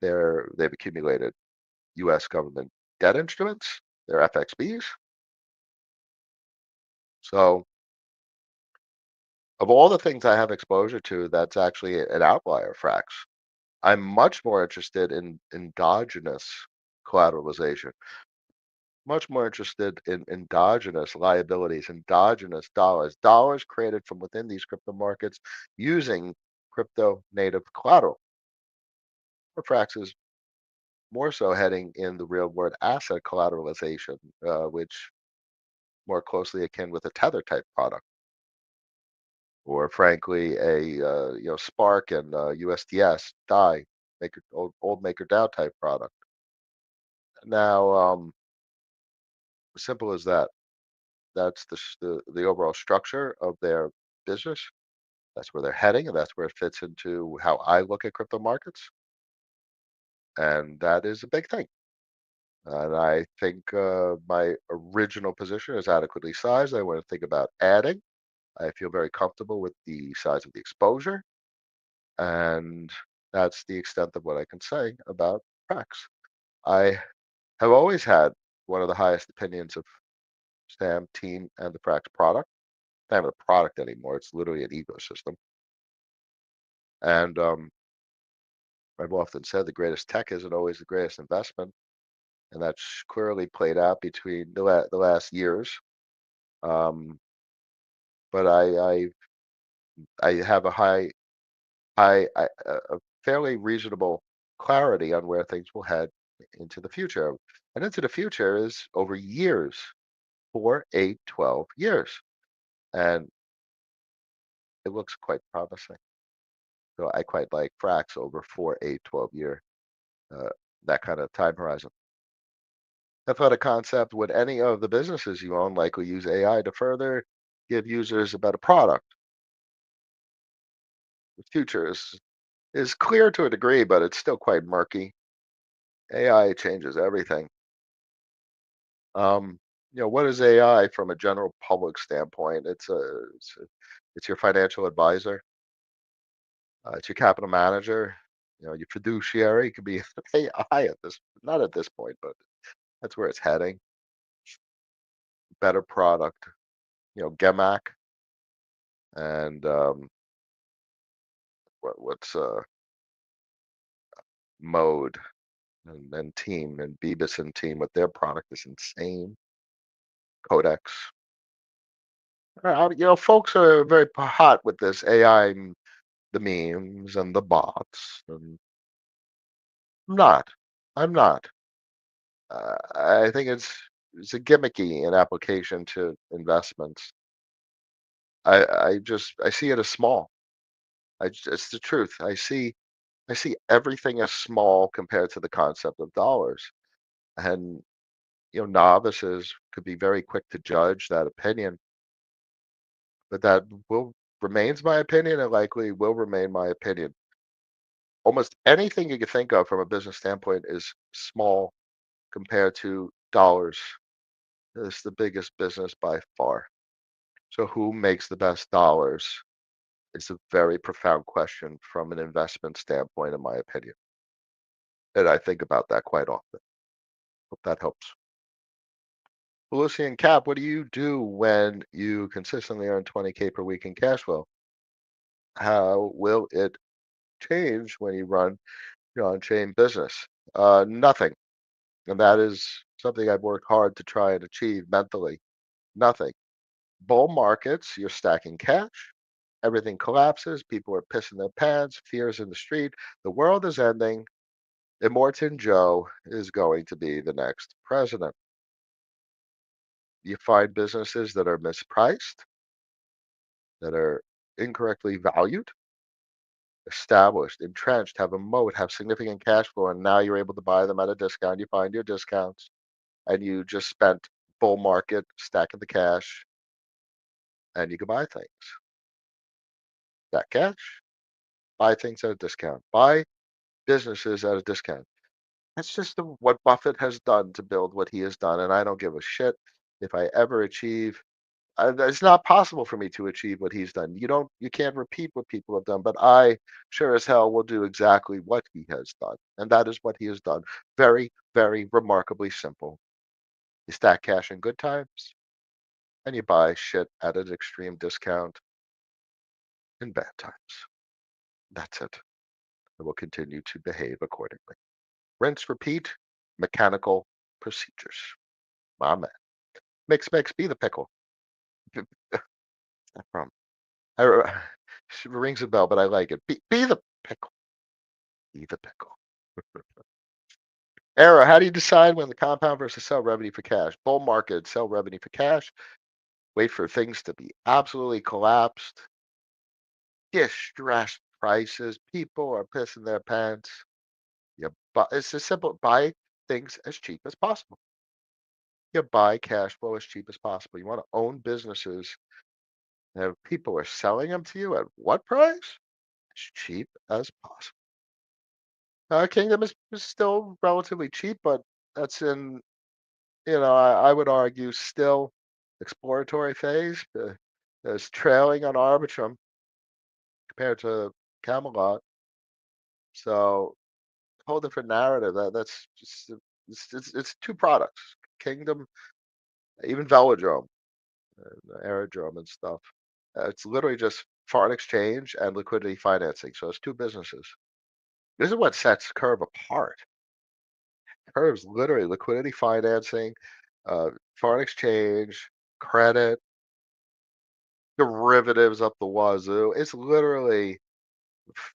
They've accumulated U.S. government debt instruments. They're FXBs. So, of all the things I have exposure to, that's actually an outlier, Frax. I'm much more interested in endogenous collateralization, much more interested in endogenous liabilities, endogenous dollars created from within these crypto markets using crypto native collateral. Frax is more so heading in the real world asset collateralization, which more closely akin with a tether type product, or frankly a Spark and USDS DAI, maker old maker DAO type product. Now, simple as that. That's the overall structure of their business. That's where they're heading, and that's where it fits into how I look at crypto markets, and that is a big thing. And I think my original position is adequately sized. I want to think about adding. I feel very comfortable with the size of the exposure, and that's the extent of what I can say about Prax. I have always had one of the highest opinions of Sam, team, and the Prax product. Not even a product anymore. It's literally an ecosystem. And I've often said the greatest tech isn't always the greatest investment, and that's clearly played out between the last years. Um, but I have a fairly reasonable clarity on where things will head into the future, and into the future is over years, 4, 8, 12 years, and it looks quite promising. So I quite like Frax over 4, 8, 12 year, uh, that kind of time horizon. I've had a concept: would any of the businesses you own likely use AI to further give users a better product? The future is clear to a degree, but it's still quite murky. AI changes everything. What is AI from a general public standpoint? It's your financial advisor, it's your capital manager, your fiduciary. It could be AI at this, not at this point, but that's where it's heading. Better product, GEMAC, and what's Mode, and Team, and Beavis and Team with their product is insane. Codex. Folks are very hot with this AI, the memes and the bots. And I'm not. I'm not. I think it's a gimmicky an application to investments. I see it as small. It's the truth. I see everything as small compared to the concept of dollars. And novices could be very quick to judge that opinion, but that will remains my opinion and likely will remain my opinion. Almost anything you can think of from a business standpoint is small compared to dollars. It's the biggest business by far. So who makes the best dollars is a very profound question from an investment standpoint, in my opinion. And I think about that quite often. Hope that helps. Lucy and Cap, what do you do when you consistently earn 20K per week in cash flow? How will it change when you run your on-chain business? Nothing. And that is something I've worked hard to try and achieve mentally. Nothing. Bull markets, you're stacking cash. Everything collapses. People are pissing their pants. Fears in the street. The world is ending. Immortan Joe is going to be the next president. You find businesses that are mispriced, that are incorrectly valued, established, entrenched, have a moat, have significant cash flow, and now you're able to buy them at a discount. You find your discounts, and you just spent bull market stacking the cash, and you can buy things. That cash, buy things at a discount, buy businesses at a discount. That's just what Buffett has done to build what he has done, and I don't give a shit if I ever achieve. It's not possible for me to achieve what he's done. You can't repeat what people have done, but I sure as hell will do exactly what he has done, and that is what he has done. Very, very remarkably simple. You stack cash in good times, and you buy shit at an extreme discount in bad times. That's it. I will continue to behave accordingly. Rinse, repeat, mechanical procedures. My man. Mix, be the pickle. From I, it rings a bell, but I like it. Be the pickle. Be the pickle. Era, how do you decide when the compound versus sell revenue for cash? Bull market, sell revenue for cash. Wait for things to be absolutely collapsed. Distressed prices. People are pissing their pants. But it's as simple. Buy things as cheap as possible. You buy cash flow as cheap as possible. You want to own businesses. And people are selling them to you at what price? As cheap as possible. Kingdom is still relatively cheap, but that's in, I would argue still exploratory phase. There's trailing on Arbitrum compared to Camelot. So whole different narrative. That's just it's two products. Kingdom, even Velodrome, Aerodrome and stuff. It's literally just foreign exchange and liquidity financing. So it's two businesses. This is what sets Curve apart. Curve's literally liquidity financing, foreign exchange, credit, derivatives up the wazoo. It's literally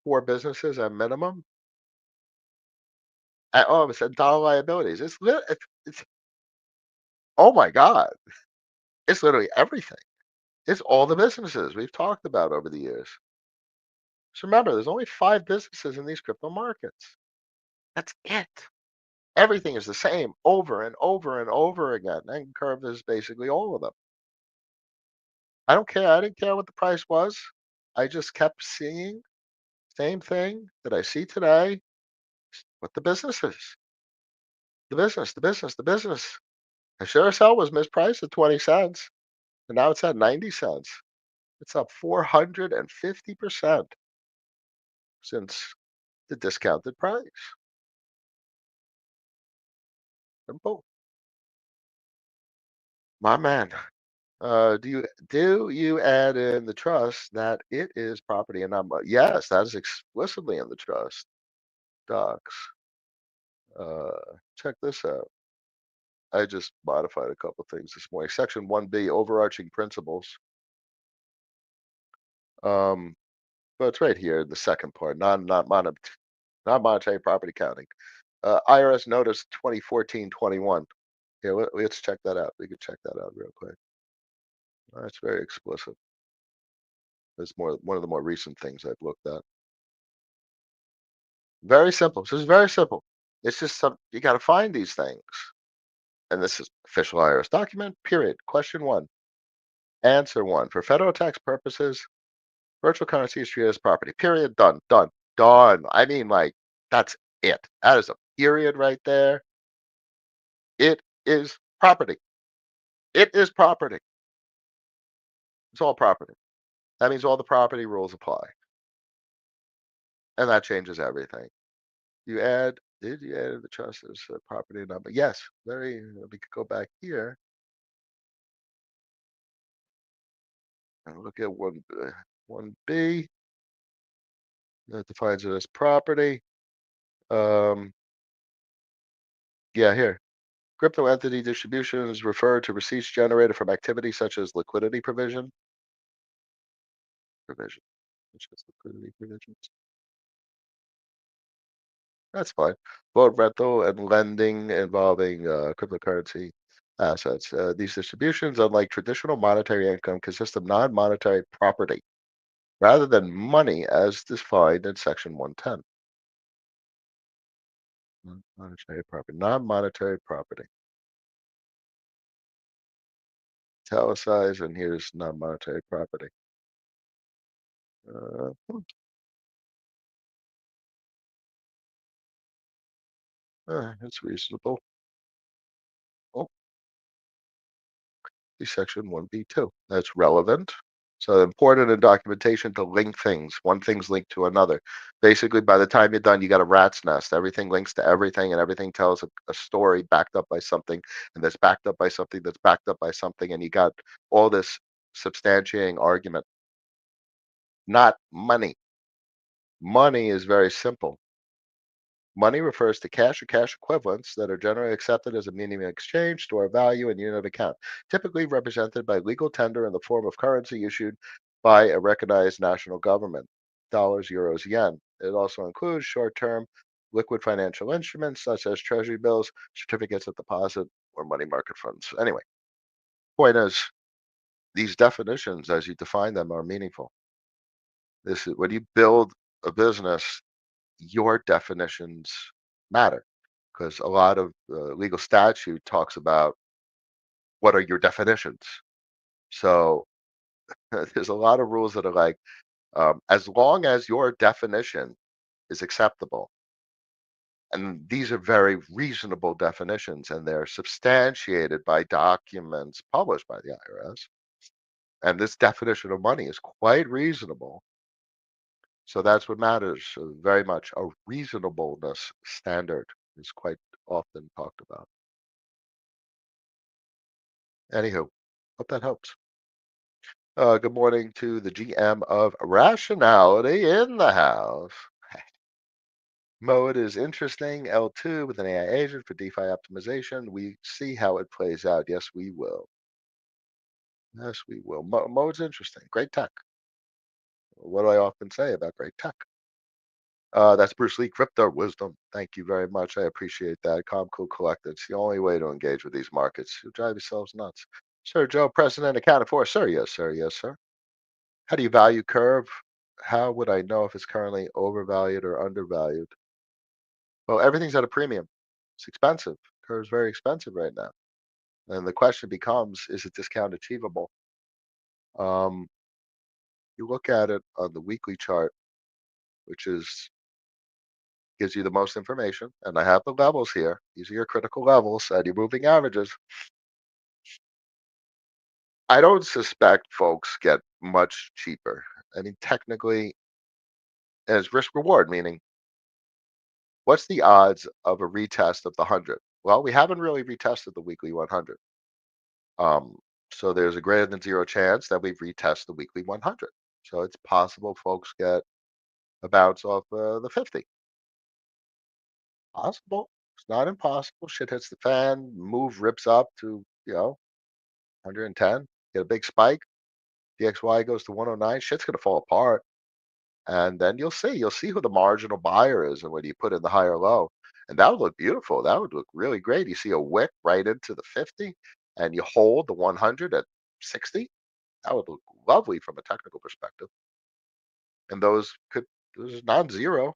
four businesses at minimum. Oh, it's dollar liabilities. It's oh my god, it's literally everything. It's all the businesses we've talked about over the years. So remember, there's only five businesses in these crypto markets. That's it. Everything is the same over and over and over again. And Curve is basically all of them. I don't care. I didn't care what the price was. I just kept seeing same thing that I see today. What the business is. The business. I sure as hell was mispriced at 20 cents. And now it's at 90 cents. It's up 450% since the discounted price. Simple. My man. Do you add in the trust that it is property and not money? Yes, that is explicitly in the trust docs. Check this out. I just modified a couple things this morning. Section 1B, overarching principles. But it's right here in the second part, non-monetary property counting. IRS notice 2014-21. Here, let's check that out. We can check that out real quick. That's very explicit. It's one of the more recent things I've looked at. Very simple. This is very simple. It's just you got to find these things. And this is official IRS document, period. Question one. Answer one. For federal tax purposes, virtual currency is treated as property. Period. Done. Done. Done. I mean, like, that's it. That is a period right there. It is property. It is property. It's all property. That means all the property rules apply. And that changes everything. Did you add the trust as a property number? Yes. We could go back here and look at 1B. That defines it as property. Yeah, here. Crypto entity distributions refer to receipts generated from activities such as liquidity provision, which is liquidity provisions. That's fine. Both rental and lending involving cryptocurrency assets. These distributions, unlike traditional monetary income, consist of non-monetary property rather than money as defined in Section 110. Non-monetary property. Non-monetary property. Italicize, and here's non-monetary property. Uh, it's reasonable. Oh, see Section 1B2. That's relevant. So important in documentation to link things. One thing's linked to another. Basically, by the time you're done, you got a rat's nest. Everything links to everything, and everything tells a story backed up by something, and that's backed up by something that's backed up by something, and you got all this substantiating argument. Not money. Money is very simple. Money refers to cash or cash equivalents that are generally accepted as a medium of exchange, store of value, and unit of account, typically represented by legal tender in the form of currency issued by a recognized national government, dollars, euros, yen. It also includes short-term liquid financial instruments such as treasury bills, certificates of deposit, or money market funds. Anyway, point is, these definitions, as you define them, are meaningful. This is when you build a business, your definitions matter because a lot of legal statute talks about what are your definitions. So there's a lot of rules that are like, as long as your definition is acceptable, and these are very reasonable definitions, and they're substantiated by documents published by the IRS. And this definition of money is quite reasonable. So that's what matters very much. A reasonableness standard is quite often talked about. Anywho, hope that helps. Good morning to the GM of Rationality in the house. Mode is interesting. L2 with an AI agent for DeFi optimization. We see how it plays out. Yes, we will. Yes, we will. Mode's interesting. Great tech. What do I often say about great tech? That's Bruce Lee, Crypto Wisdom. Thank you very much. I appreciate that. Calm, cool, collected. It's the only way to engage with these markets. You drive yourselves nuts. Sir Joe, President accounted for. Sir, yes, sir, yes, sir. How do you value Curve? How would I know if it's currently overvalued or undervalued? Well, everything's at a premium. It's expensive. Curve's very expensive right now. And the question becomes, is a discount achievable? Um, you look at it on the weekly chart, which is gives you the most information, and I have the levels here. These are your critical levels and your moving averages. I don't suspect folks get much cheaper. I mean, technically, as risk reward, meaning what's the odds of a retest of the 100? Well, we haven't really retested the weekly 100. Um, so there's a greater than zero chance that we retest the weekly 100. So it's possible folks get a bounce off the 50. Possible. It's not impossible. Shit hits the fan, move rips up to, 110, get a big spike. DXY goes to 109. Shit's going to fall apart. And then you'll see who the marginal buyer is, and when you put in the higher low, and that would look beautiful. That would look really great. You see a wick right into the 50, and you hold the 100 at 60. That would look lovely from a technical perspective. And those is non-zero,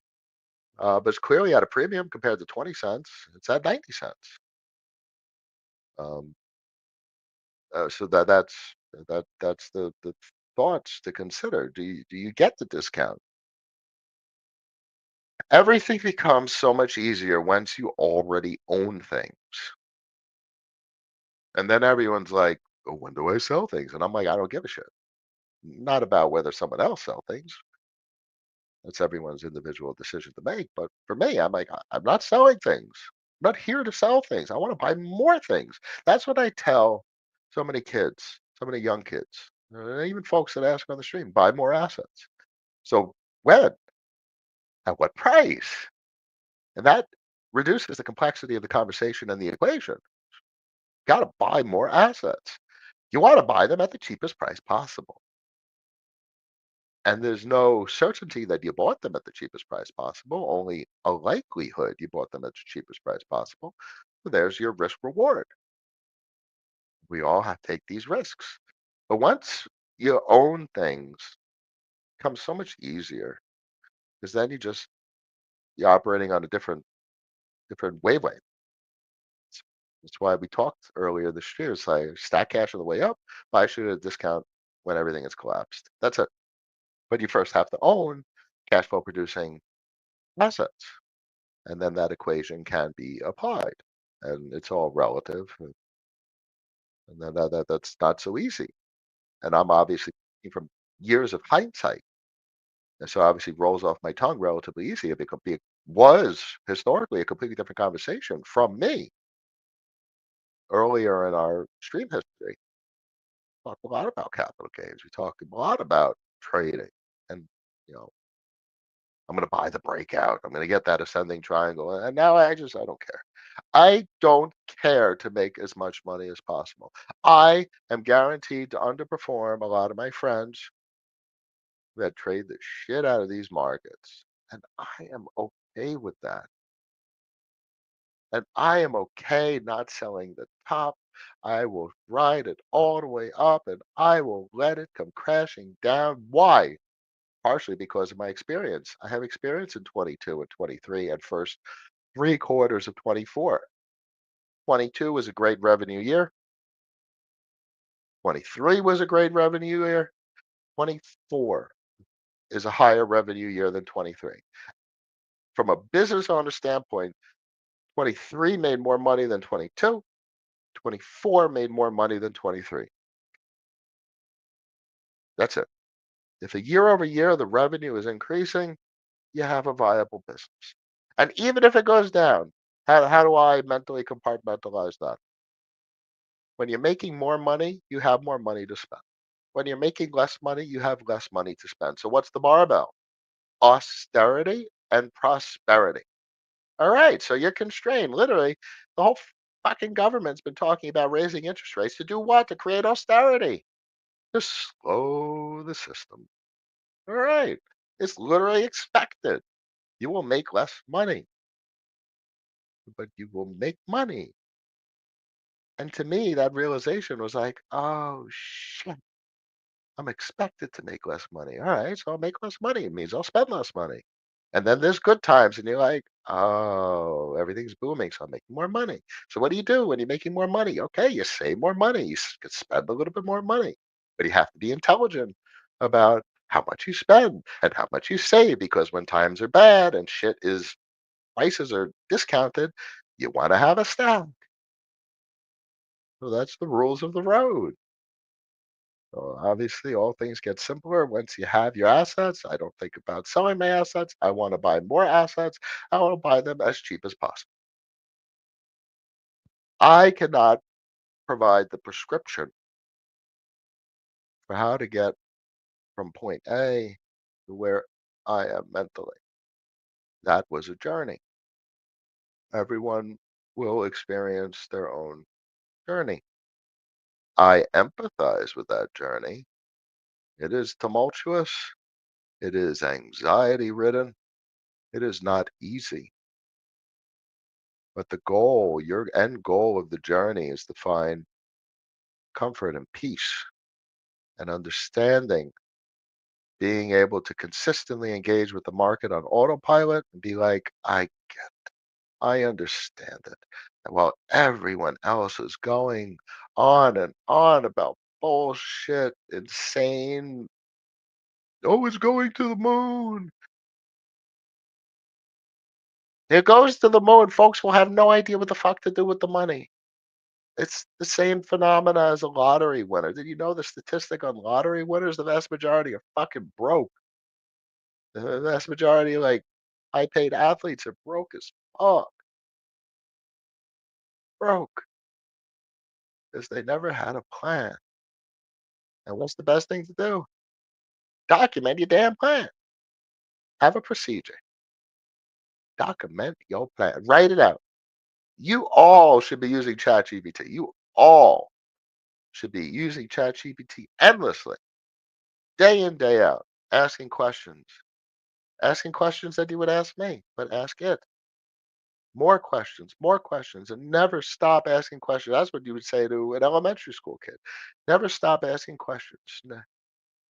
but it's clearly at a premium compared to 20 cents. It's at 90 cents. Um, so that's the thoughts to consider. Do you get the discount? Everything becomes so much easier once you already own things. And then everyone's like, "Oh, when do I sell things?" And I'm like, I don't give a shit. Not about whether someone else sell things. That's everyone's individual decision to make. But for me, I'm like, I'm not selling things. I'm not here to sell things. I want to buy more things. That's what I tell so many kids, so many young kids, even folks that ask on the stream, buy more assets. So when? At what price? And that reduces the complexity of the conversation and the equation. Got to buy more assets. You want to buy them at the cheapest price possible. And there's no certainty that you bought them at the cheapest price possible, only a likelihood you bought them at the cheapest price possible. So there's your risk reward. We all have to take these risks. But once you own things, becomes so much easier because then you're operating on a different wavelength. That's why we talked earlier this year. It's like stack cash on the way up, buy shit at a discount when everything is collapsed. That's it. But you first have to own cash flow producing assets, and then that equation can be applied. And it's all relative, and then that's not so easy. And I'm obviously speaking from years of hindsight, and so obviously rolls off my tongue relatively easy. It was historically a completely different conversation from me earlier in our stream history. Talked a lot about capital gains. We talked a lot about trading, and you know, I'm going to buy the breakout. I'm going to get that ascending triangle, and now I don't care. I don't care to make as much money as possible. I am guaranteed to underperform a lot of my friends that trade the shit out of these markets, and I am okay with that. And I am okay not selling the top. I will ride it all the way up and I will let it come crashing down. Why? Partially because of my experience. I have experience in 22 and 23 and first 3 quarters of 24. 22 was a great revenue year. 23 was a great revenue year. 24 is a higher revenue year than 23. From a business owner standpoint, 23 made more money than 22. 24 made more money than 23. That's it. If a year over year the revenue is increasing, you have a viable business. And even if it goes down, how do I mentally compartmentalize that? When you're making more money, you have more money to spend. When you're making less money, you have less money to spend. So what's the barbell? Austerity and prosperity. All right, so you're constrained. Literally, the whole fucking government's been talking about raising interest rates to do what? To create austerity, to slow the system. All right. It's literally expected. You will make less money, but you will make money. And to me, that realization was like, oh shit, I'm expected to make less money. All right, so I'll make less money. It means I'll spend less money. And then there's good times, and you're like, oh, everything's booming, so I'm making more money. So what do you do when you're making more money? Okay, you save more money. Can spend a little bit more money, but you have to be intelligent about how much you spend and how much you save, because when times are bad and shit is prices are discounted, you want to have a stack. So that's the rules of the road. So obviously, all things get simpler once you have your assets. I don't think about selling my assets. I want to buy more assets. I want to buy them as cheap as possible. I cannot provide the prescription for how to get from point A to where I am mentally. That was a journey. Everyone will experience their own journey. I empathize with that journey. It is tumultuous. It is anxiety ridden. It is not easy. But the goal, your end goal of the journey is to find comfort and peace and understanding, being able to consistently engage with the market on autopilot and be like, I understand it. And while everyone else is going on and on about bullshit, insane, oh, it's going to the moon. It goes to the moon. Folks will have no idea what the fuck to do with the money. It's the same phenomena as a lottery winner. Did you know the statistic on lottery winners? The vast majority are fucking broke. The vast majority, like high paid athletes, are broke as fuck. Broke because they never had a plan. And what's the best thing to do? Document your damn plan. Have a procedure. Document your plan. Write it out. You all should be using ChatGPT. You all should be using ChatGPT endlessly, day in, day out, asking questions that you would ask me, but ask it more questions, and never stop asking questions. That's what you would say to an elementary school kid. Never stop asking questions.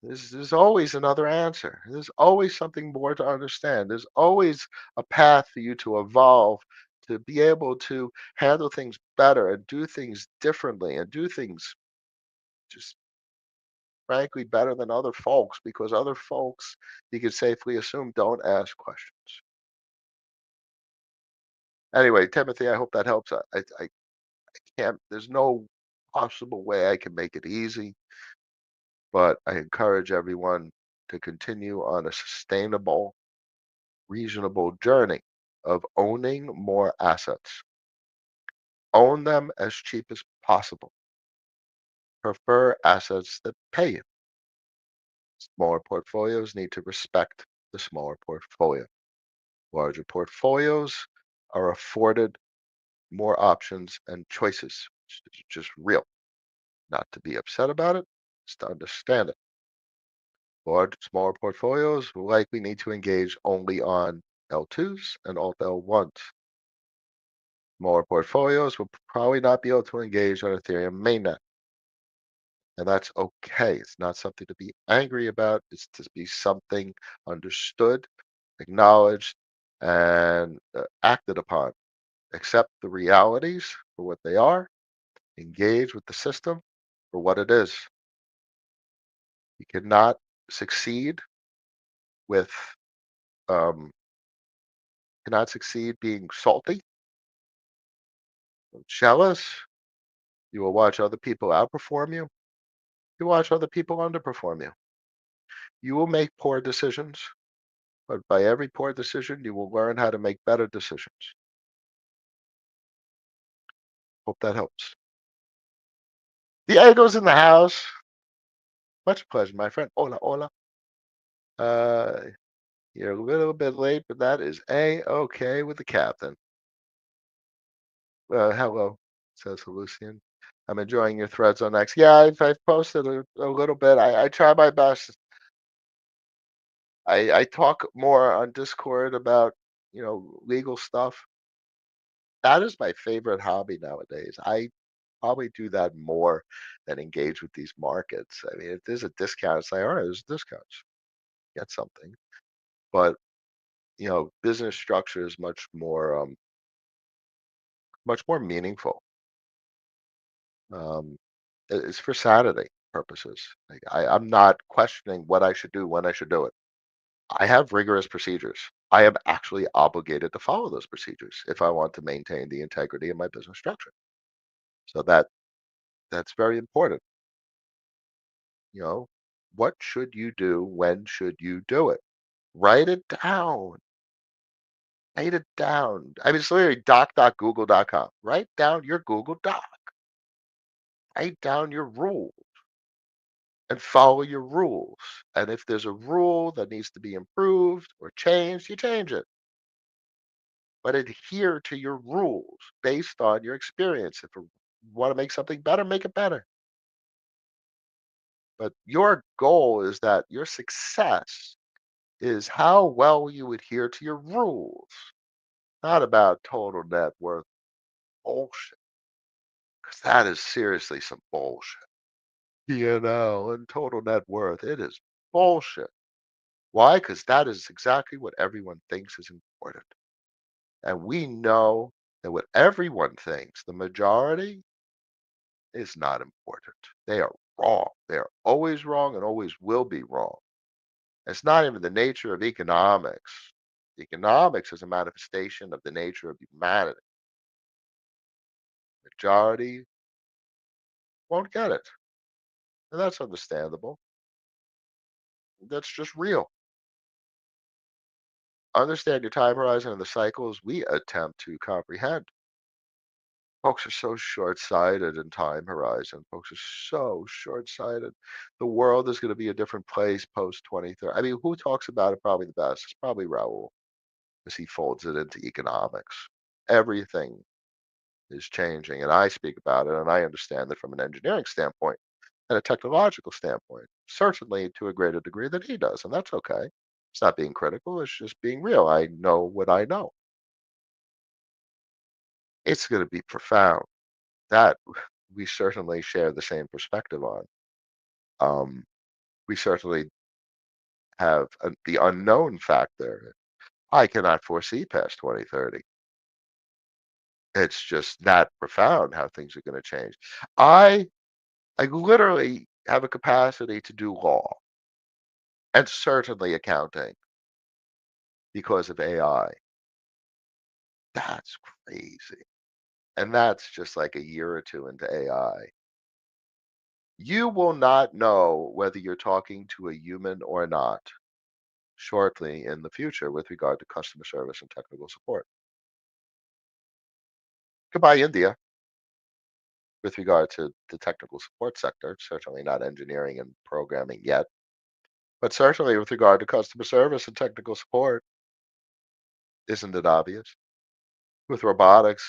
There's always another answer. There's always something more to understand. There's always a path for you to evolve, to be able to handle things better and do things differently and do things just frankly better than other folks because other folks, you can safely assume, don't ask questions. Anyway, Timothy, I hope that helps. I can't, there's no possible way I can make it easy, but I encourage everyone to continue on a sustainable, reasonable journey of owning more assets. Own them as cheap as possible. Prefer assets that pay you. Smaller portfolios need to respect the smaller portfolio. Larger portfolios are afforded more options and choices. It's just real. Not to be upset about it, just to understand it. Large, smaller portfolios will likely need to engage only on L2s and Alt L1s. Smaller portfolios will probably not be able to engage on Ethereum mainnet. And that's okay. It's not something to be angry about. It's to be something understood, acknowledged, and acted upon. Accept the realities for what they are, engage with the system for what it is. You cannot succeed with, um, cannot succeed being salty, jealous. You will watch other people outperform you. You watch other people underperform you. You will make poor decisions, but by every poor decision, you will learn how to make better decisions. Hope that helps. Diego's in the house. Much pleasure, my friend. Hola, hola. Uh, you're a little bit late, but that is a-okay with the captain. Hello, says Lucian. I'm enjoying your threads on X. Yeah, I've posted a little bit. I try my best. I talk more on Discord about, legal stuff. That is my favorite hobby nowadays. I probably do that more than engage with these markets. I mean, if there's a discount, it's like, all right, there's discounts. Get something. But, business structure is much more meaningful. Um, it's for sanity purposes. Like, I'm not questioning what I should do when I should do it. I have rigorous procedures. I am actually obligated to follow those procedures if I want to maintain the integrity of my business structure. So that's very important. You know, what should you do? When should you do it? Write it down. Write it down. I mean, it's literally doc.google.com. Write down your Google Doc. Write down your rules and follow your rules. And if there's a rule that needs to be improved or changed, you change it. But adhere to your rules based on your experience. If you want to make something better, make it better. But your goal is that your success is how well you adhere to your rules, not about total net worth bullshit, because that is seriously some bullshit. And total net worth, it is bullshit. Why? Because that is exactly what everyone thinks is important. And we know that what everyone thinks, the majority, is not important. They are wrong. They are always wrong and always will be wrong. It's not even the nature of economics. Economics is a manifestation of the nature of humanity. Majority won't get it. And that's understandable. That's just real. Understand your time horizon and the cycles we attempt to comprehend. Folks are so short-sighted in time horizon. Folks are so short-sighted. The world is going to be a different place post 2030. I mean, who talks about it probably the best? It's probably Raul, as he folds it into economics. Everything is changing, and I speak about it, and I understand it from an engineering standpoint and a technological standpoint, certainly to a greater degree than he does, and that's okay. It's not being critical, it's just being real. I know what I know. It's going to be profound. That we certainly share the same perspective on. Um, We certainly have the unknown factor. I cannot foresee past 2030. It's just that profound how things are going to change. I I literally have a capacity to do law and certainly accounting because of AI. That's crazy. And that's just like a year or two into AI. You will not know whether you're talking to a human or not shortly in the future with regard to customer service and technical support. Goodbye, India, with regard to the technical support sector, certainly not engineering and programming yet, but certainly with regard to customer service and technical support, isn't it obvious? With robotics,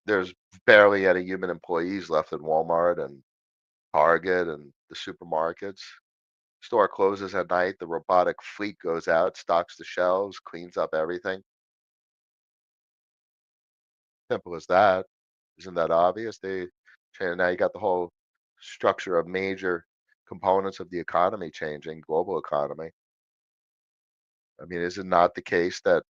there's barely any human employees left in Walmart and Target and the supermarkets. Store closes at night, the robotic fleet goes out, stocks the shelves, cleans up everything. Simple as that. Isn't that obvious? Now you got the whole structure of major components of the economy changing, global economy. I mean, is it not the case that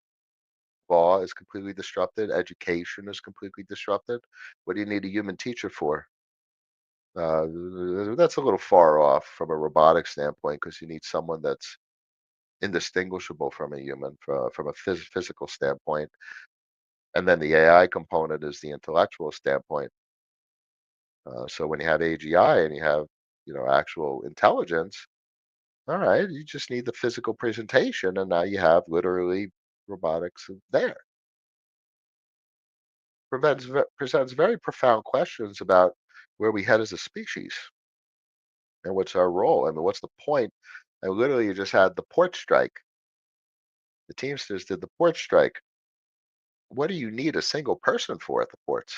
law is completely disrupted, education is completely disrupted? What do you need a human teacher for? That's a little far off from a robotic standpoint because you need someone that's indistinguishable from a human from a physical standpoint. And then the AI component is the intellectual standpoint. So when you have AGI and you have, actual intelligence, all right, you just need the physical presentation, and now you have literally robotics there. Presents very profound questions about where we head as a species and what's our role. I mean, what's the point? And literally, you just had the port strike. The Teamsters did the port strike. What do you need a single person for at the ports?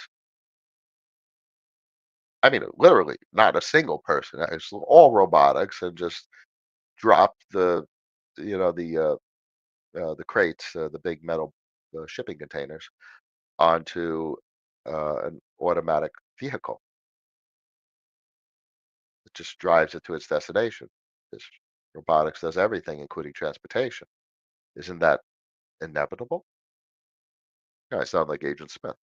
I mean, literally, not a single person. It's all robotics and just drop you know, the crates, the big metal shipping containers onto an automatic vehicle. It just drives it to its destination. This robotics does everything, including transportation. Isn't that inevitable? Yeah, I sound like Agent Smith.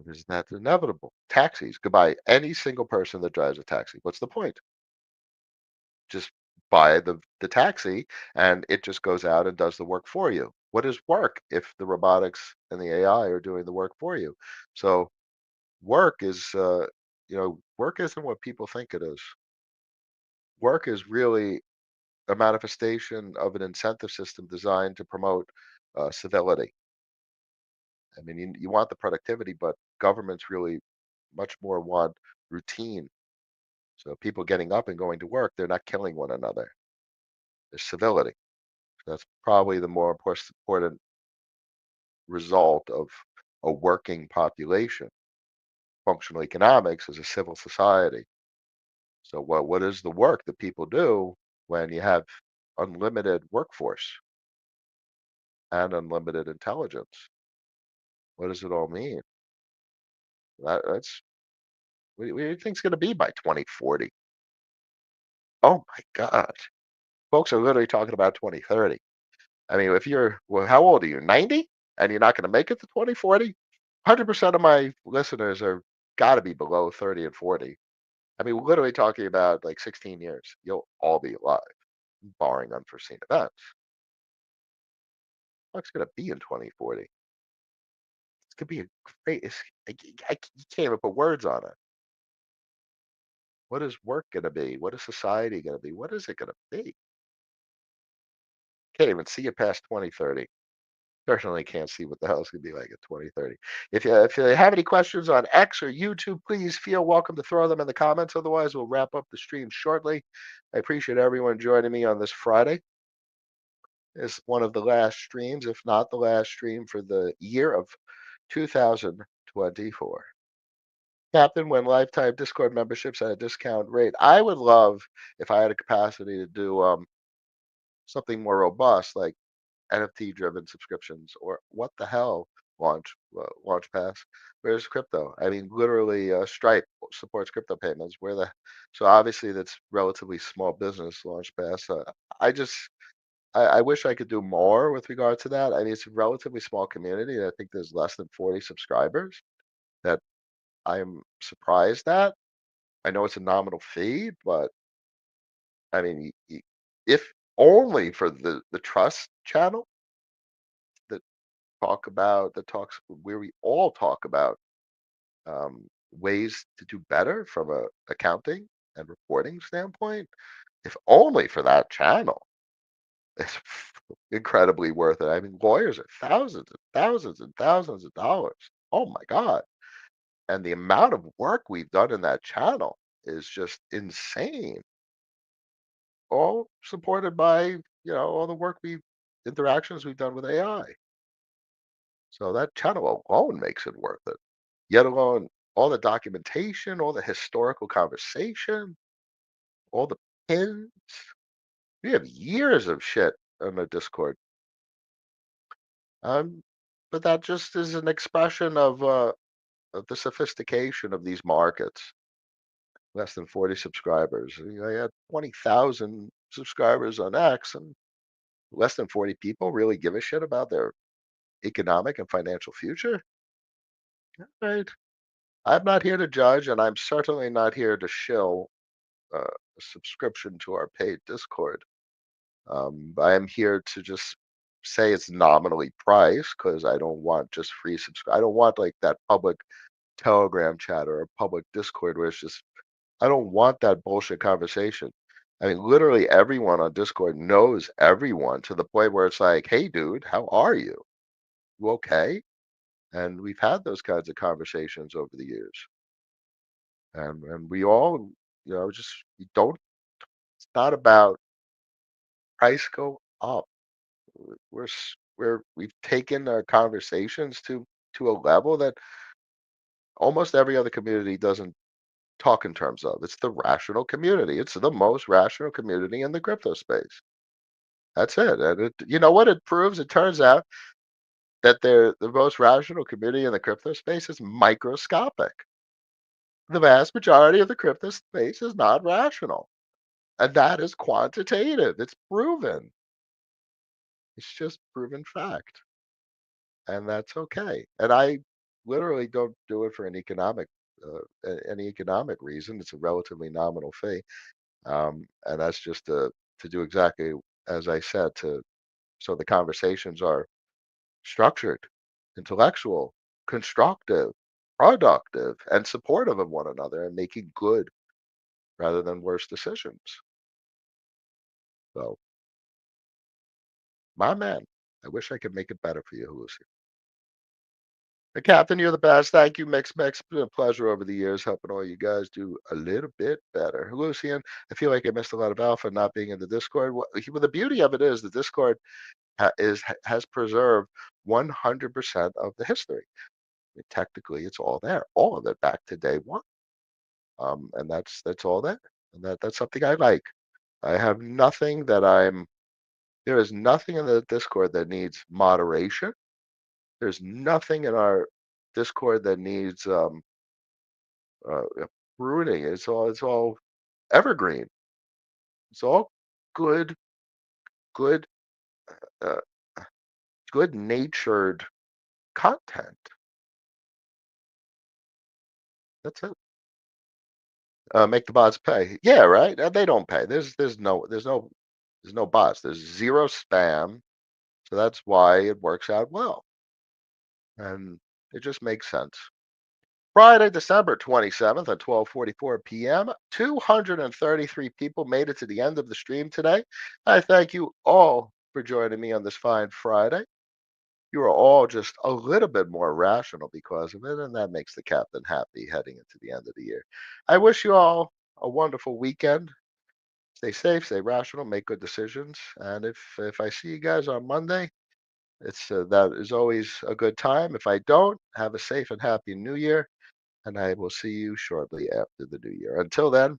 Isn't that inevitable? Taxis. Goodbye. Any single person that drives a taxi. What's the point? Just buy the taxi and it just goes out and does the work for you. What is work if the robotics and the AI are doing the work for you? So work is work isn't what people think it is. Work is really a manifestation of an incentive system designed to promote civility. I mean, you want the productivity, but governments really much more want routine. So people getting up and going to work, they're not killing one another. There's civility. That's probably the more important result of a working population. Functional economics is a civil society. So what is the work that people do when you have unlimited workforce and unlimited intelligence? What does it all mean? That's what do you think's going to be by 2040? Oh my God. Folks are literally talking about 2030. I mean, if you're, well, how old are you? 90? And you're not going to make it to 2040? 100% of my listeners are got to be below 30 and 40. I mean, we're literally talking about like 16 years. You'll all be alive, barring unforeseen events. What's going to be in 2040? It's going to be a great, you can't even put words on it. What is work going to be? What is society going to be? What is it going to be? Can't even see it past 2030. Certainly can't see what the hell it's going to be like at 2030. If you have any questions on X or YouTube, please feel welcome to throw them in the comments. Otherwise, we'll wrap up the stream shortly. I appreciate everyone joining me on this Friday. It's one of the last streams, if not the last stream for the year of 2024. Captain, when lifetime Discord memberships at a discount rate, I would love if I had a capacity to do something more robust, like NFT driven subscriptions or what the hell launch pass. Where's crypto? I mean, literally, Stripe. supports crypto payments. So obviously that's relatively small business Launchpad. So I just I wish I could do more with regard to that. I mean, it's a relatively small community. I think there's less than 40 subscribers that I'm surprised at. I know it's a nominal fee, but I mean, if only for the trust channel that that talks where we all talk about ways to do better from a accounting and reporting standpoint. If only for that channel, it's incredibly worth it. I mean, lawyers are thousands and thousands and thousands of dollars. Oh my God. And the amount of work we've done in that channel is just insane. All supported by, all the interactions we've done with AI. So that channel alone makes it worth it. Yet alone all the documentation, all the historical conversation, all the pins. We have years of shit on the Discord. Um, but that just is an expression of the sophistication of these markets. Less than 40 subscribers. I had 20,000 subscribers on X, and less than 40 people really give a shit about their economic and financial future. Right. I'm not here to judge, and I'm certainly not here to shill a subscription to our paid Discord. I am here to just say it's nominally priced because I don't want just free subscribe. I don't want like that public Telegram chat or a public Discord where it's just I don't want that bullshit conversation. I mean, literally everyone on Discord knows everyone to the point where it's like, "Hey, dude, how are you? You okay?" And we've had those kinds of conversations over the years, and we all, just we don't. It's not about price go up. We've taken our conversations to a level that almost every other community doesn't talk in terms of. It's the rational community. It's the most rational community in the crypto space. That's it. And you know what it proves? It turns out that the most rational community in the crypto space is microscopic. The vast majority of the crypto space is not rational. And that is quantitative. It's proven. It's just proven fact. And that's okay. And I literally don't do it for any economic reason. It's a relatively nominal fee, and that's just to do exactly as I said. So the conversations are structured, intellectual, constructive, productive, and supportive of one another, and making good rather than worse decisions. So, my man, I wish I could make it better for you, Lucy. Captain, you're the best. Thank you, Mix Mix. It's been a pleasure over the years helping all you guys do a little bit better. Lucian, I feel like I missed a lot of alpha not being in the Discord. Well, the beauty of it is the Discord has preserved 100% of the history. I mean, technically, it's all there, all of it back to day one, and that's all there, and that's something I like. I have nothing that I'm. There is nothing in the Discord that needs moderation. There's nothing in our Discord that needs pruning. It's all evergreen. It's all good, good, uh, good natured content. That's it. Make the bots pay. Yeah, right. They don't pay. There's no bots. There's zero spam. So that's why it works out well, and it just makes sense. Friday, December 27th at 12:44 p.m. 233 people made it to the end of the stream today. I thank you all for joining me on this fine Friday. You are all just a little bit more rational because of it, and that makes the captain happy heading into the end of the year. I wish you all a wonderful weekend. Stay safe, stay rational, make good decisions, and if I see you guys on Monday, that is always a good time. If I don't, have a safe and happy New Year, and I will see you shortly after the New Year. Until then.